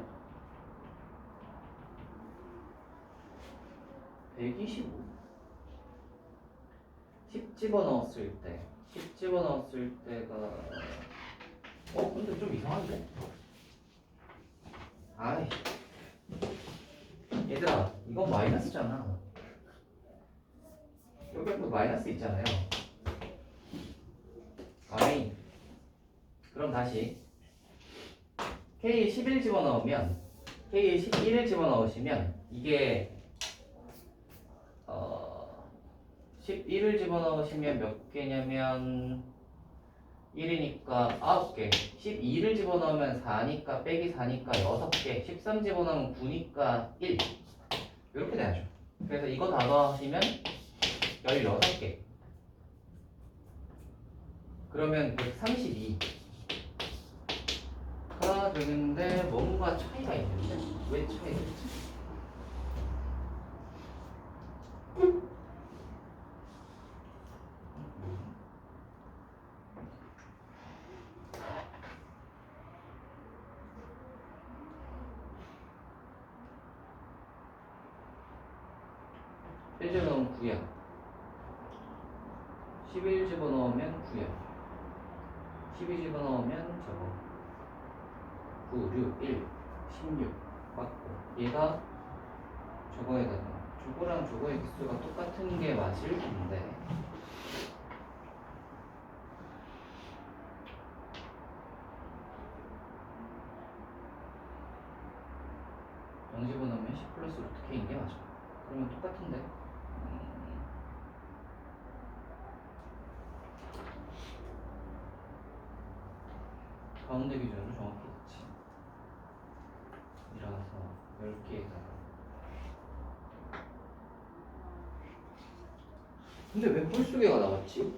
125. 10 집어넣었을 때가 근데 좀 이상한데? 아이 얘들아 이건 마이너스잖아. 여기 또 마이너스 있잖아요. 아이 그럼 다시 K 11 집어넣으면 K 11을 집어넣으시면 이게 11을 집어넣으시면 몇 개냐면 1이니까 9개, 12를 집어넣으면 4니까 빼기 4니까 6개, 13 집어넣으면 9니까 1 이렇게 돼야죠. 그래서 이거 다 더하시면 16개. 그러면 132가 되는데 뭔가 차이가 있는데 왜 차이가 있지? 집어넣으면 9야. 11 집어넣으면 9야. 12 집어넣으면 저거 9, 6, 1, 16 맞고 얘가 저거에다가 저거랑 저거의 기수가 똑같은 게 맞을 텐데 영 집어넣으면 10 플러스 루트 K인 게 맞아. 그러면 똑같은데 가운데 기준으로 정확히 있지. 이라서 10개에다가 근데 왜 홀수개가 나왔지?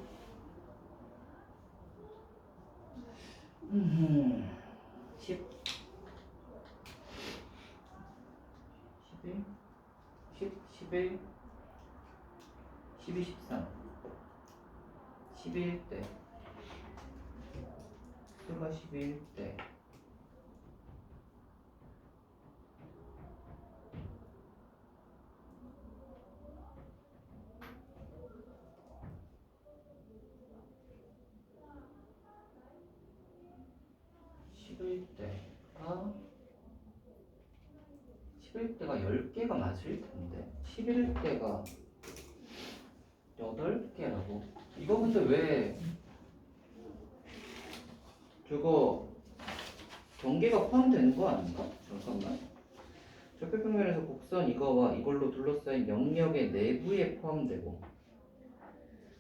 10 11 10 11 12 13 11대 수가 11대 (11대가) 10개가 맞을 텐데 11대가 8개라고. 이거 근데 왜 저거 경계가 포함되는 거 아닌가? 잠깐만. 적혈평면에서 곡선 이거와 이걸로 둘러싸인 영역의 내부에 포함되고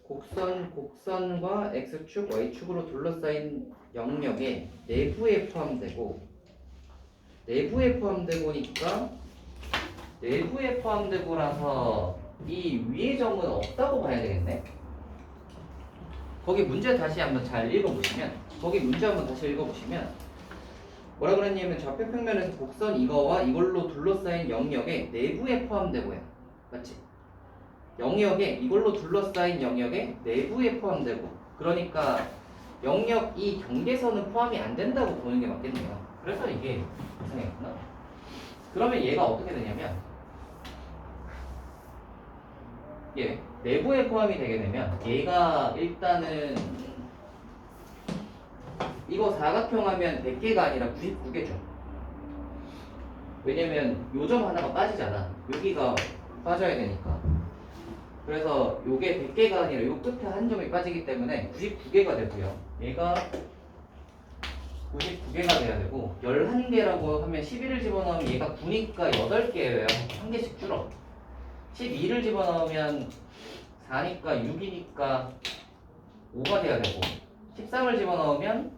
곡선과 x축, y축으로 둘러싸인 영역의 내부에 포함되고니까 내부에 포함되고라서 이 위의 점은 없다고 봐야 되겠네. 거기 문제 다시 한번 잘 읽어보시면 뭐라 그랬냐면 좌표평면에서 곡선 이거와 이걸로 둘러싸인 영역의 내부에 포함되고요. 맞지? 영역에 이걸로 둘러싸인 영역의 내부에 포함되고 그러니까 영역 이 경계선은 포함이 안 된다고 보는 게 맞겠네요. 그래서 이게 이상했구나. 그러면 얘가 어떻게 되냐면 예, 내부에 포함이 되게 되면 얘가 일단은 이거 사각형 하면 100개가 아니라 99개죠. 왜냐면 요 점 하나가 빠지잖아. 여기가 빠져야 되니까. 그래서 요게 100개가 아니라 요 끝에 한 점이 빠지기 때문에 99개가 되고요. 얘가 99개가 돼야 되고 11개라고 하면 11을 집어넣으면 얘가 9니까 8개예요. 한 개씩 줄어. 12를 집어넣으면 4니까 6이니까 5가 돼야 되고 13을 집어넣으면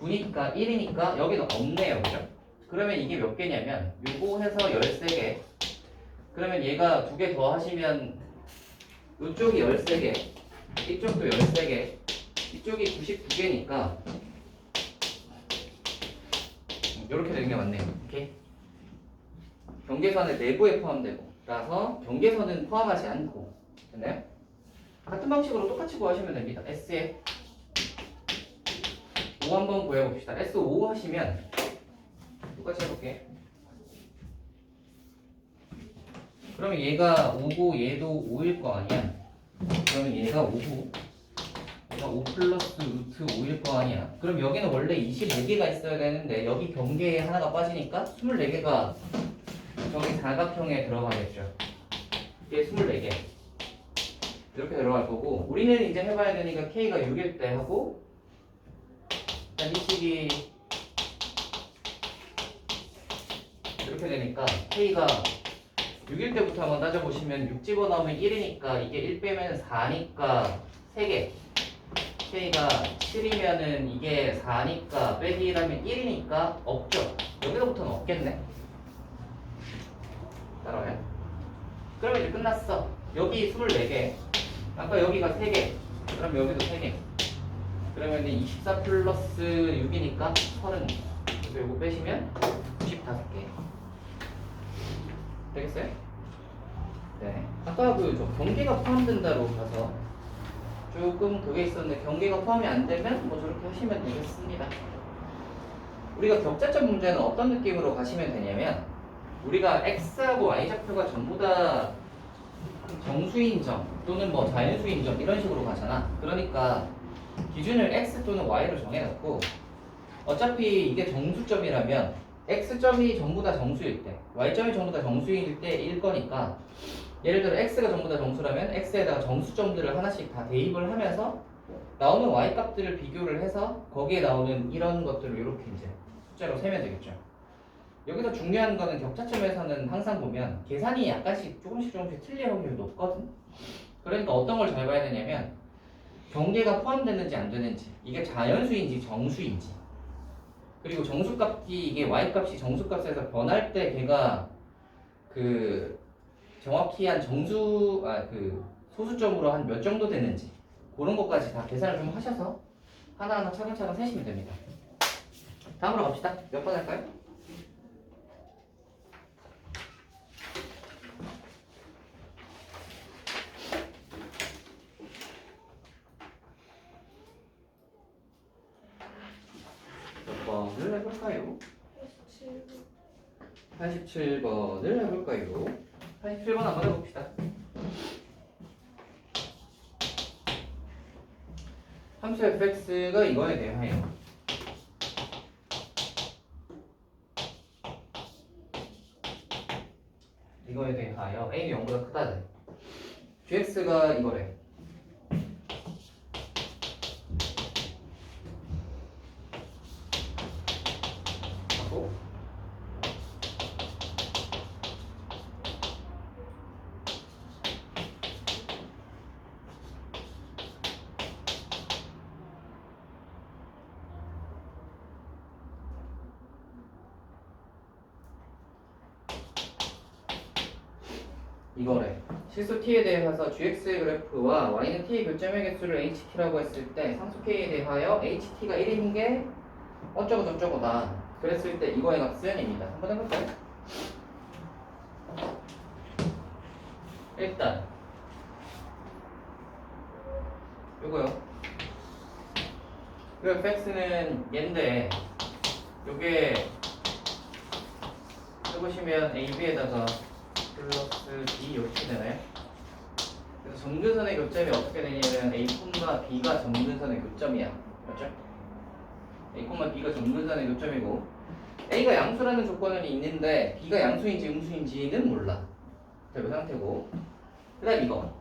9니까 1이니까 여기는 없네요. 그죠? 그러면 이게 몇 개냐면 요거 해서 13개. 그러면 얘가 2개 더 하시면 이쪽이 13개, 이쪽도 13개, 이쪽이 99개니까 이렇게 되는 게 맞네요. 오케이? 경계선의 내부에 포함되고 라서 경계선은 포함하지 않고 됐나요? 같은 방식으로 똑같이 구하시면 됩니다. S에 5 한번 구해봅시다. S5 하시면 똑같이 해볼게. 그러면 얘가 5고 얘도 5일 거 아니야. 그러면 얘가 5고 얘가 5 플러스 루트 5일 거 아니야. 그럼 여기는 원래 24개가 있어야 되는데 여기 경계에 하나가 빠지니까 24개가 저기 사각형에 들어가겠죠. 이게 24개 이렇게 들어갈 거고 우리는 이제 해봐야 되니까 K가 6일 때 하고 이 식이 이렇게 되니까 K가 6일 때부터 한번 따져보시면 6 집어넣으면 1이니까 이게 1 빼면 4니까 3개 K가 7이면은 이게 4니까 빼기 1하면 1이니까 없죠. 여기서부터는 없겠네. 따라와요? 그러면 이제 끝났어. 여기 24개 아까 여기가 3개 그럼 여기도 3개 그러면 이제 24 플러스 6이니까 30 그래서 이거 빼시면 95개 되겠어요? 네. 아까 저 경계가 포함된다로 가서 조금 그게 있었는데 경계가 포함이 안 되면 뭐 저렇게 하시면 되겠습니다. 우리가 격자점 문제는 어떤 느낌으로 가시면 되냐면 우리가 x하고 y좌표가 전부 다 정수인 점 또는 뭐 자연수인 점 이런 식으로 가잖아. 그러니까 기준을 x 또는 y로 정해놓고 어차피 이게 정수점이라면 x점이 전부 다 정수일 때 y점이 전부 다 정수일 때일 거니까 예를 들어 x가 전부 다 정수라면 x에다가 정수점들을 하나씩 다 대입을 하면서 나오는 y값들을 비교를 해서 거기에 나오는 이런 것들을 이렇게 이제 숫자로 세면 되겠죠. 여기서 중요한 거는 격차점에서는 항상 보면 계산이 약간씩 조금씩 틀릴 확률이 높거든. 그러니까 어떤 걸 잘 봐야 되냐면 경계가 포함되는지 안 되는지 이게 자연수인지 정수인지 그리고 정수값이 이게 y값이 정수값에서 변할 때 걔가 그 정확히 한 그 소수점으로 한 몇 정도 되는지 그런 것까지 다 계산을 좀 하셔서 하나하나 차근차근 세시면 됩니다. 다음으로 갑시다. 몇 번 할까요? 몇 번을 해볼까요? 87번을 해볼까요? 87번 한번 해봅시다. 함수 fx가 이거에 대하여 a는 0보다 크다네. gx가 이거래. 하고 이거래. 실수 t에 대해서 gx의 그래프와 y는 t의 교점의 개수를 ht라고 했을 때 상수 k에 대하여 ht가 1인 게 어쩌고 저쩌고다. 그랬을 때 이거의 값은 입니다. 한번 해볼까요? 일단 요거요. 그 fx는 얘인데 요게 해보시면 ab에다가 플러스 b 이렇게 되나요? 그래서 점근선의 교점이 어떻게 되냐면 a, b가 점근선의 교점이야. 맞죠? a, b가 점근선의 교점이고 a가 양수라는 조건은 있는데 b가 양수인지 음수인지는 몰라. 그 상태고 그 다음 이거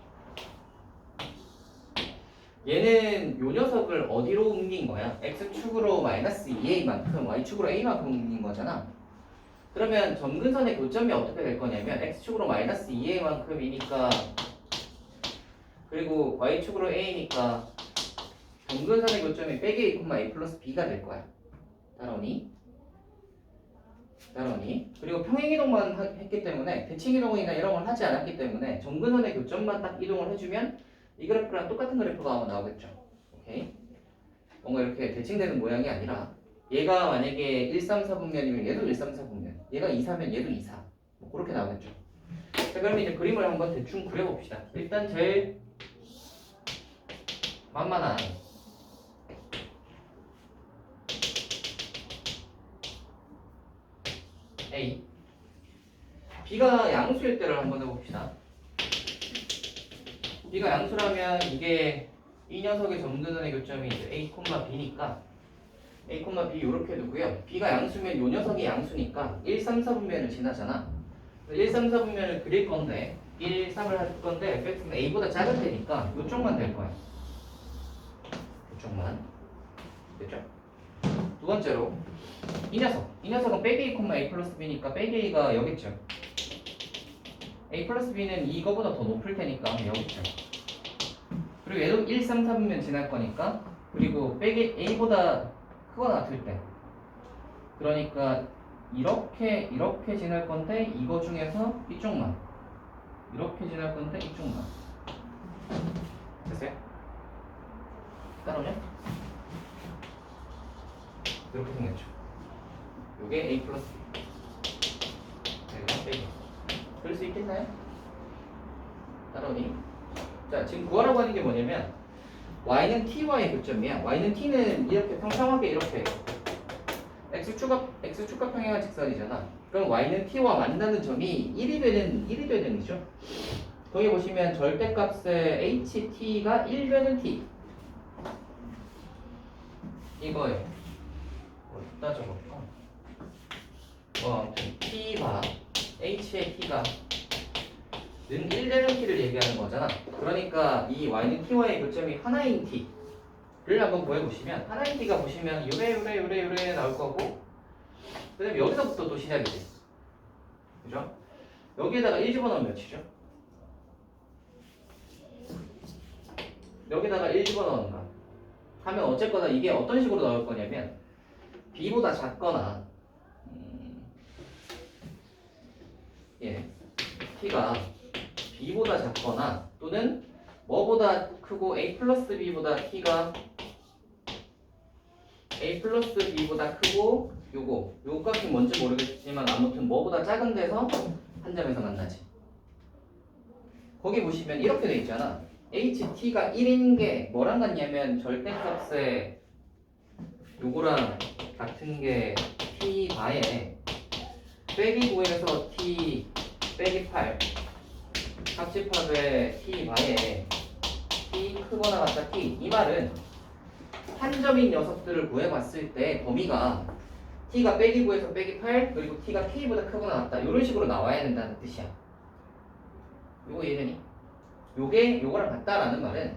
얘는 요 녀석을 어디로 옮긴 거야? x축으로 마이너스 2a만큼 y축으로 a만큼 옮긴 거잖아. 그러면 점근선의 교점이 어떻게 될 거냐면 x축으로 마이너스 2a만큼이니까 그리고 y축으로 a니까 점근선의 교점이 빼기 a, a 플러스 b가 될 거야. 따라오니? 그리고 평행이동만 했기 때문에 대칭이동이나 이런 걸 하지 않았기 때문에 점근선의 교점만 딱 이동을 해주면 이 그래프랑 똑같은 그래프가 아마 나오겠죠. 오케이? 뭔가 이렇게 대칭되는 모양이 아니라 얘가 만약에 1, 3, 4분면이면 얘도 1, 3, 4분면, 얘가 2, 4면 얘도 2, 4, 뭐 그렇게 나오겠죠. 자, 그럼 이제 그림을 한번 대충 그려봅시다. 일단 제일 만만한 A, B가 양수일 때를 한번 해봅시다. B가 양수라면 이게 이 녀석의 점근선의 교점이 이제 A, B니까 A, B 이렇게 두고요. B가 양수면 이 녀석이 양수니까 1, 3, 4분면을 지나잖아. 1, 3, 4분면을 그릴 건데 1, 3을 할 건데 fx는 A보다 작을 테니까 이쪽만 될 거야. 이쪽만. 됐죠? 두 번째로 이 녀석은 빼기 A, A 플러스 B니까 빼기 A가 여기 있죠. A 플러스 B는 이거보다 더 높을 테니까 여기 있죠. 그리고 얘도 1, 3, 4분면 지날 거니까 그리고 빼기 A보다 크거나 같을 때 그러니까 이렇게 지날 건데 이거 중에서 이쪽만 이렇게 지날 건데 이쪽만 됐어요? 따라오냐? 이렇게 생겼죠. 요게 A 플러스 B 여기가 빼기 그럴 수 있겠나요? 따라오니? 자, 지금 구하라고 하는 게 뭐냐면 y는 t와의 교점이야. y는 t는 이렇게 평평하게 이렇게 x축과 평행한 직선이잖아. 그럼 y는 t와 만나는 점이 1이 되는 이죠. 거기 보시면 절대값의 ht가 1 되는 t 이거예요. 어디다 적을까? 아무튼 t가 h의 t가 는 1 되는 t를 얘기하는 거잖아. 그러니까 이 y는 t와의 교점이 하나인 t를 한번 구해보시면 하나인 t가 보시면 요래 나올 거고 그 다음에 여기서부터 또 시작이 돼. 그죠? 여기에다가 1 집어넣으면 몇이죠? 여기다가 1 집어넣는다 하면 어쨌거나 이게 어떤 식으로 나올 거냐면 b보다 작거나 t가 b보다 작거나 또는 뭐보다 크고 a 플러스 b보다 t가 a 플러스 b보다 크고 요거 값이 뭔지 모르겠지만 아무튼 뭐보다 작은 데서 한 점에서 만나지. 거기 보시면 이렇게 돼 있잖아. ht가 1인 게 뭐랑 같냐면 절대값에 요거랑 같은 게 t 바에 빼기 9에서 t 빼기 8 합집합의 t 바에 t 크거나 같다 t 이 말은 한 점인 녀석들을 구해봤을 때 범위가 t가 빼기 9에서 빼기 8 그리고 t가 k보다 크거나 같다 이런 식으로 나와야 된다는 뜻이야. 요거 이해되니? 요거랑 같다라는 말은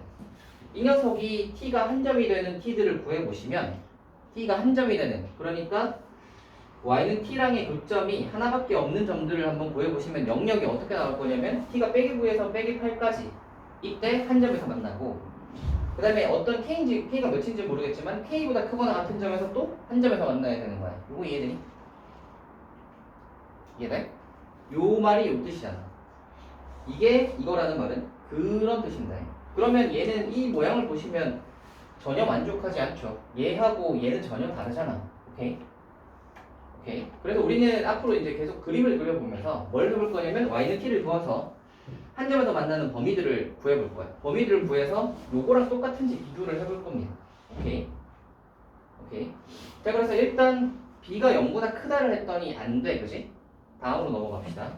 이 녀석이 t가 한 점이 되는 t들을 구해보시면 t가 한 점이 되는 그러니까 y는 t랑의 교점이 하나밖에 없는 점들을 한번 구해보시면 영역이 어떻게 나올 거냐면 t가 빼기 9에서 빼기 8까지 이때 한 점에서 만나고 그 다음에 어떤 k인지 k가 몇인지 모르겠지만 k보다 크거나 같은 점에서 또 한 점에서 만나야 되는 거야. 요거 이해되니? 이해돼? 요 말이 요 뜻이잖아. 이게 이거라는 말은 그런 뜻입니다. 그러면 얘는 이 모양을 보시면 전혀 만족하지 않죠. 얘하고 얘는 전혀 다르잖아. 오케이? 그래서 우리는 앞으로 이제 계속 그림을 그려보면서 뭘 해볼 거냐면 y는 t를 구워서 한 점에서 만나는 범위들을 구해볼 거야. 범위들을 구해서 요거랑 똑같은지 비교를 해볼 겁니다. 오케이? 자, 그래서 일단 b가 0보다 크다를 했더니 안 돼, 그지? 다음으로 넘어갑시다.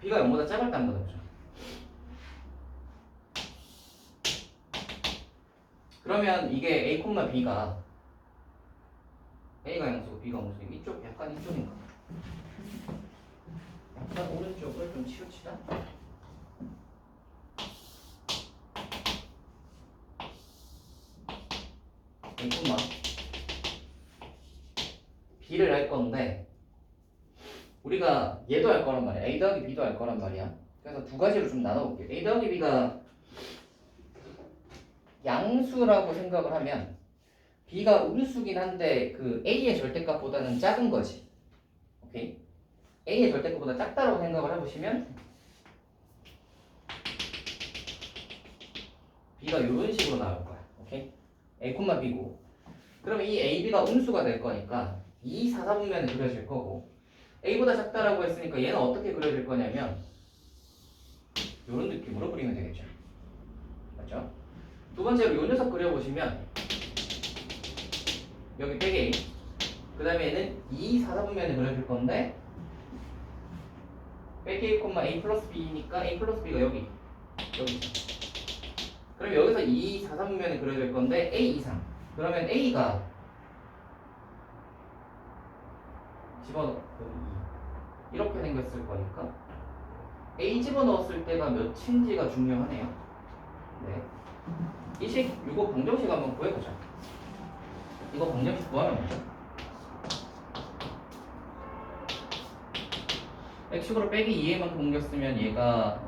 b가 0보다 작을 때 한번 해보자. 그러면 이게 a, b가 a가 양수고 b가 무슨 이쪽 약간 이쪽인가? 약간 오른쪽을 좀 치우치다. a, b를 할 건데 우리가 얘도 할 거란 말이야. a 더하기 b도 할 거란 말이야. 그래서 두 가지로 좀 나눠볼게요. A 더하기 B가 양수라고 생각을 하면 B가 음수긴 한데 그 A의 절대값보다는 작은 거지. 오케이? A의 절대값보다 작다라고 생각을 해보시면 B가 이런 식으로 나올 거야. 오케이? A, B고. 그러면 이 A, B가 음수가 될 거니까 2, 4, 4분면에 그려질 거고 A보다 작다라고 했으니까 얘는 어떻게 그려질 거냐면 이런 느낌으로 그리면 되겠죠. 맞죠? 두 번째로 이 녀석 그려보시면 여기 빼기 A 그 다음에 얘는 2, 4, 4분면에 그려질 건데 빼기 A, A 플러스 B니까 A 플러스 B가 여기 그럼 여기서 2, 4, 3분면에 그려질 건데 A 이상 그러면 A가 집어넣어 이렇게 생겼을 거니까 A 집어넣었을 때가 몇인지가 중요하네요. 네. 이 식, 이거 방정식 한번 구해보자. 이거 방정식 구하면 뭐죠? x축으로 빼기 2에만큼 옮겼으면 얘가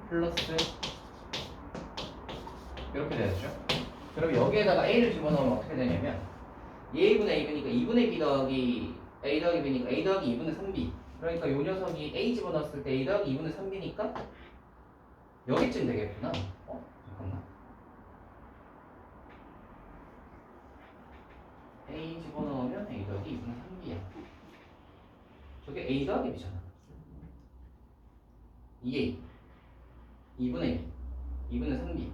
플러스 이렇게 되겠죠? 그럼 여기에다가 a를 집어넣으면 어떻게 되냐면 2a분의 a분이니까 2분의 b 더하기 a 더하기 b니까 a 더하기 2분의 3b 그러니까 요 녀석이 a 집어넣었을 때 a 더하기 2분의 3b니까 여기쯤 되겠구나. 잠깐만. a 집어넣으면 a 더하기 2분의 3b야. 저게 a 더하기 b잖아. 2a 2분의 2 2분의 3b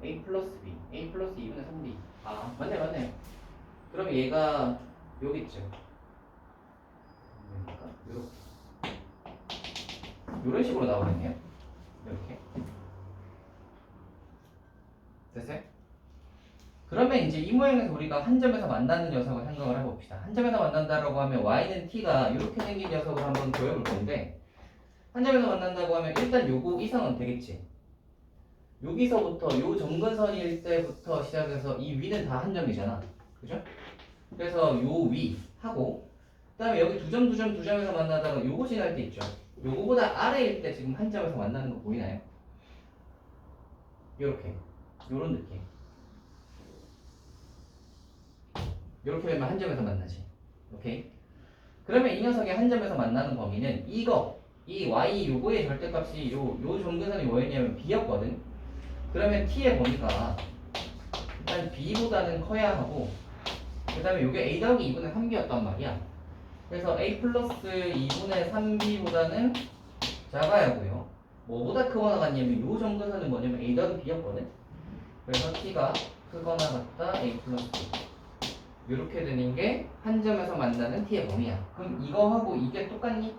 a 플러스 b a 플러스 2분의 3b 아 맞네. 그럼 얘가 여기 있죠. 그러니까 이런 식으로 나오겠네요. 이렇게 됐어요? 그러면 이제 이 모양에서 우리가 한 점에서 만나는 녀석을 생각을 해봅시다. 한 점에서 만난다라고 하면 y는 t가 이렇게 생긴 녀석을 한번 보여볼 건데 한 점에서 만난다고 하면 일단 요거 이상은 되겠지. 여기서부터 요 점근선일 때부터 시작해서 이 위는 다 한 점이잖아. 그죠? 그래서 요 위 하고 그 다음에 여기 두 점에서 만나다가 요거 지날 때 있죠. 요거보다 아래일 때 지금 한 점에서 만나는 거 보이나요? 요렇게 요런 느낌 요렇게 되면 한 점에서 만나지. 오케이? 그러면 이 녀석이 한 점에서 만나는 범위는 이거 이 y 요거의 절대값이 요 점근선이 뭐였냐면 b였거든. 그러면 t의 범위가 일단 b보다는 커야 하고 그 다음에 요게 a 더하기 2분의 3b였단 말이야. 그래서 a 플러스 2분의 3b보다는 작아야 하고요. 뭐보다 크거나 같냐면 요 점근선은 뭐냐면 a 더하기 b였거든. 그래서 t가 크거나 같다 a 플러스 b 이렇게 되는 게 한 점에서 만나는 t의 범위야. 그럼 이거하고 이게 똑같니?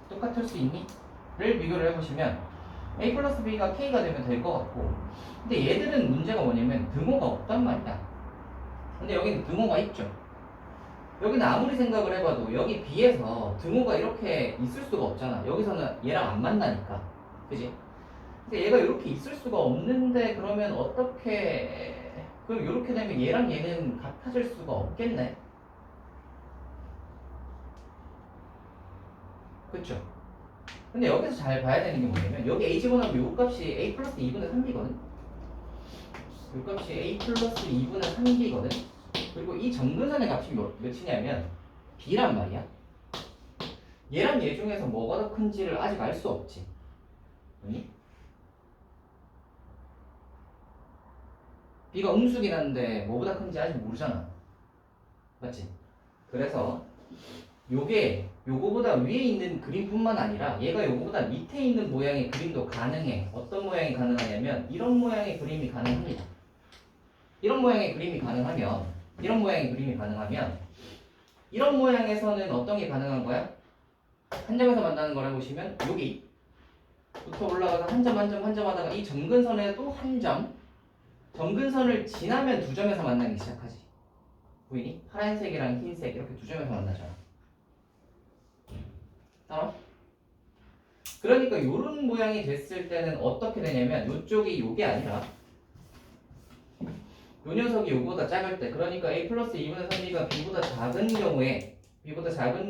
똑같을 수 있니? 를 비교를 해보시면 a 플러스 b가 k가 되면 될 것 같고 근데 얘들은 문제가 뭐냐면 등호가 없단 말이야. 근데 여기는 등호가 있죠. 여기는 아무리 생각을 해봐도 여기 b에서 등호가 이렇게 있을 수가 없잖아. 여기서는 얘랑 안 만나니까 그지? 근데 얘가 이렇게 있을 수가 없는데 그러면 어떻게 그럼 이렇게 되면 얘랑 얘는 같아질 수가 없겠네. 그쵸? 근데 여기서 잘 봐야 되는 게 뭐냐면 여기 a 집어넣으면 요 값이 a 플러스 2분의 3b거든. 요 값이 a 플러스 2분의 3b거든. 그리고 이 점근선의 값이 몇이냐면 b란 말이야. 얘랑 얘 중에서 뭐가 더 큰지를 아직 알 수 없지. 아니? b가 음수긴 한데 뭐보다 큰지 아직 모르잖아. 맞지? 그래서 요게 요거보다 위에 있는 그림뿐만 아니라 얘가 요거보다 밑에 있는 모양의 그림도 가능해. 어떤 모양이 가능하냐면 이런 모양의 그림이 가능합니다. 이런 모양의 그림이 가능하면 이런 모양에서는 어떤 게 가능한 거야? 한 점에서 만나는 걸 해보시면 여기부터 올라가서 한 점 하다가 이 점근선에 또 한 점 점근선을 지나면 두 점에서 만나기 시작하지. 보이니? 파란색이랑 흰색 이렇게 두 점에서 만나잖아. 따라? 그러니까 이런 모양이 됐을 때는 어떻게 되냐면 이쪽이 요게 아니라 요 녀석이 요거보다 작을 때, 그러니까 a 플러스 2분의 3b가 b보다 작은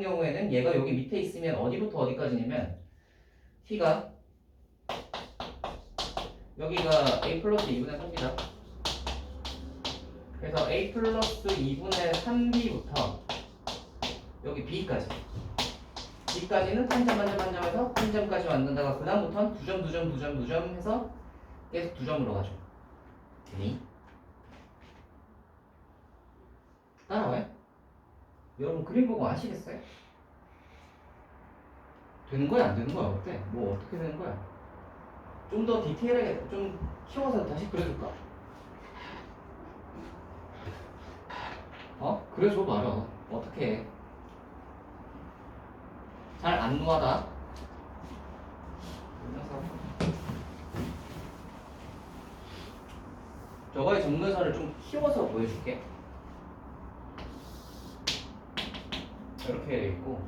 경우에는 얘가 여기 밑에 있으면 어디부터 어디까지냐면 t가 여기가 a 플러스 2분의 3b다. 그래서 a 플러스 2분의 3b부터 여기 b까지는 한 점 해서 한 점까지 만든다가 그 다음부터는 두 점 해서 계속 두 점으로 가죠. 되니? 따라와요? 여러분 그림 보고 아시겠어요? 되는 거야 안 되는 거야 어때? 뭐 어떻게 되는 거야? 좀 더 디테일하게 좀 키워서 다시 그려줄까? 그려줘 봐라. 어떻게 해? 잘 안 놓아다. 저거의 정근선을 좀 키워서 보여줄게. 이렇게 돼 있고,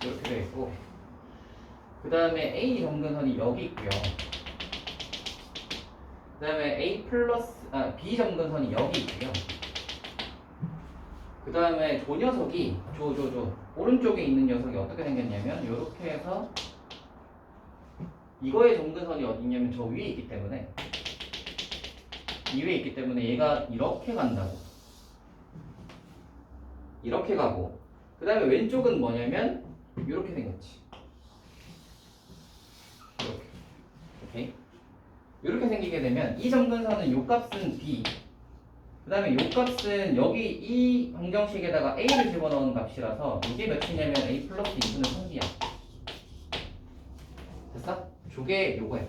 이렇게 돼 있고, 그 다음에 A 정근선이 여기 있고요. 그 다음에 B 정근선이 여기 있고요. 그 다음에 저 녀석이 오른쪽에 있는 녀석이 어떻게 생겼냐면 이렇게 해서 이거의 정근선이 어디 있냐면 저 위에 있기 때문에 이 위에 있기 때문에 얘가 이렇게 간다고. 이렇게 가고 그 다음에 왼쪽은 뭐냐면 이렇게 생겼지. 이렇게. 오케이. 이렇게 생기게 되면 이 정근선은 요 값은 B, 그 다음에 요 값은 여기 이 방정식에다가 A를 집어넣은 값이라서 이게 몇이냐면 A 플러스 2분의 3B야. 됐어? 저게 요거야.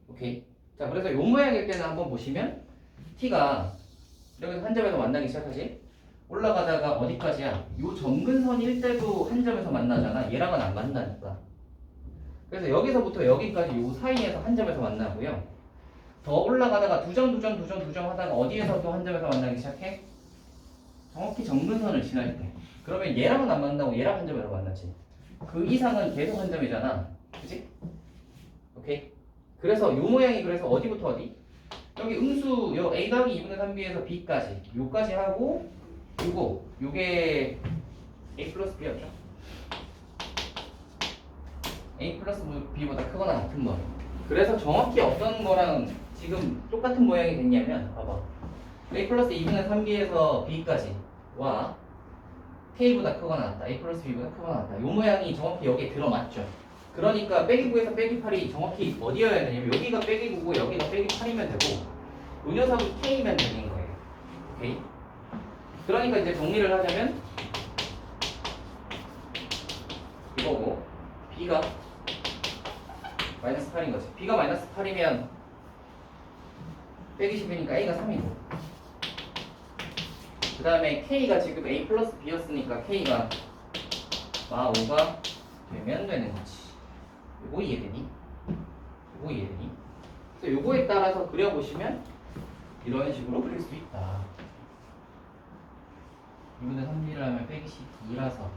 오케이. 자, 그래서 요 모양일 때는 한번 보시면 T가 여기서 한 점에서 만나기 시작하지? 올라가다가 어디까지야? 요 정근선일 때도 한 점에서 만나잖아. 얘랑은 안 만나니까. 그래서 여기서부터 여기까지 요 사이에서 한 점에서 만나고요. 더 올라가다가 두 점 하다가 어디에서 또 한 점에서 만나기 시작해? 정확히 정근선을 지날 때. 그러면 얘랑은 안 만나고 얘랑 한 점에서 만나지. 그 이상은 계속 한 점이잖아. 그치? 오케이? 그래서 요 모양이 그래서 어디부터 어디? 여기 음수 요 a 더하기 2분의 3b에서 b까지 요까지 하고 요게 a 플러스 b였죠? a 플러스 b보다 크거나 같은 거. 그래서 정확히 어떤 거랑 지금 똑같은 모양이 됐냐면 봐봐. a 플러스 2분의 3b에서 b까지 와 k보다 크거나 같다. a 플러스 b보다 크거나 같다. 요 모양이 정확히 여기에 들어맞죠. 그러니까 빼기 9에서 빼기 8이 정확히 어디여야 되냐면 여기가 빼기 9고 여기가 빼기 8이면 되고 요 녀석이 k면 되는 거예요. 오케이? 그러니까 이제 정리를 하자면 이거고 b가 마이너스 8인 거지. b가 마이너스 8이면 빼기 10이니까 a가 3이고 그 다음에 k가 지금 a 플러스 b였으니까 k가 5가 되면 되는 거지. 요거 이해되니? 요거 이해되니? 그래서 요거에 따라서 그려보시면 이런 식으로 그릴 수 있다. 2분의 3b를 하면 빼기 12라서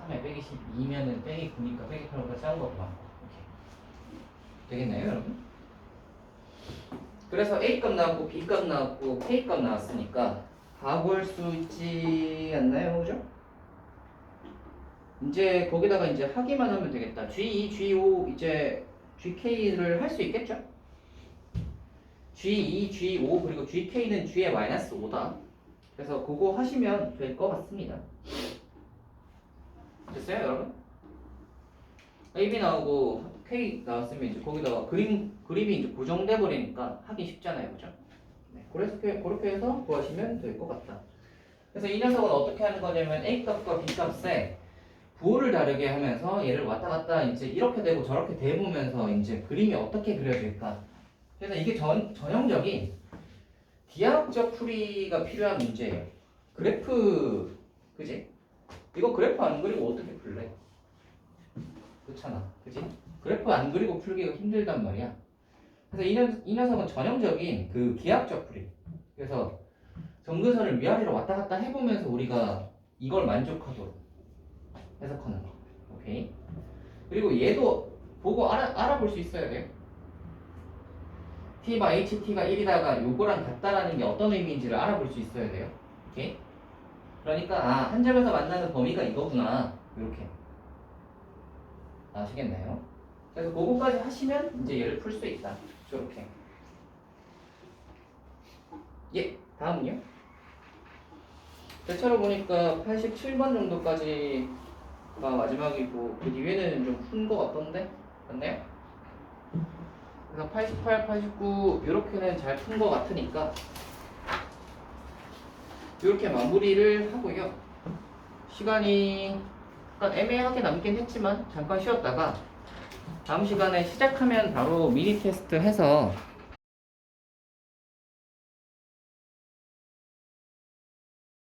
3에 빼기 12면은 빼기 9니까 빼기 8보다 작은 것도 많고. 오케이. 되겠나요 여러분? 그래서 A값 나왔고 B값 나왔고 K값 나왔으니까 다 구할 수 있지 않나요? 그죠? 이제 거기다가 이제 하기만 하면 되겠다. G2, G5 이제 GK를 할 수 있겠죠? G2, G5 그리고 GK는 G의 마이너스 5다. 그래서 그거 하시면 될 것 같습니다. 됐어요 여러분? AB 나오고 K 나왔으면 이제 거기다가 그림이 이제 고정돼 버리니까 하기 쉽잖아요, 그죠? 네, 그래서 그렇게 해서 구하시면 될 것 같다. 그래서 이 녀석은 어떻게 하는 거냐면 A 값과 B 값에 부호를 다르게 하면서 얘를 왔다 갔다 이제 이렇게 되고 저렇게 대보면서 이제 그림이 어떻게 그려질까. 그래서 이게 전형적인 기하학적 풀이가 필요한 문제예요. 그래프, 그지? 이거 그래프 안 그리고 어떻게 풀래? 그렇잖아, 그지? 그래프 안 그리고 풀기가 힘들단 말이야. 그래서 이 녀석은 전형적인 그 기하학적 풀이. 그래서 정근선을 위아래로 왔다 갔다 해보면서 우리가 이걸 만족하도록 해석하는 거. 오케이. 그리고 얘도 보고 알아볼 수 있어야 돼요. t바 ht가 1이다가 요거랑 같다라는 게 어떤 의미인지를 알아볼 수 있어야 돼요. 오케이? 그러니까 한 점에서 만나는 범위가 이거구나. 이렇게 아시겠나요? 그래서 그거까지 하시면 이제 얘를 풀 수 있다. 이렇게. 예, 다음은요. 대체로 보니까 87번 정도까지가 마지막이고 그 뒤에는 좀 푼 거 같던데? 맞나요? 그래서 88, 89 이렇게는 잘 푼 거 같으니까 이렇게 마무리를 하고요. 시간이 약간 애매하게 남긴 했지만 잠깐 쉬었다가 다음 시간에 시작하면 바로 미니 테스트 해서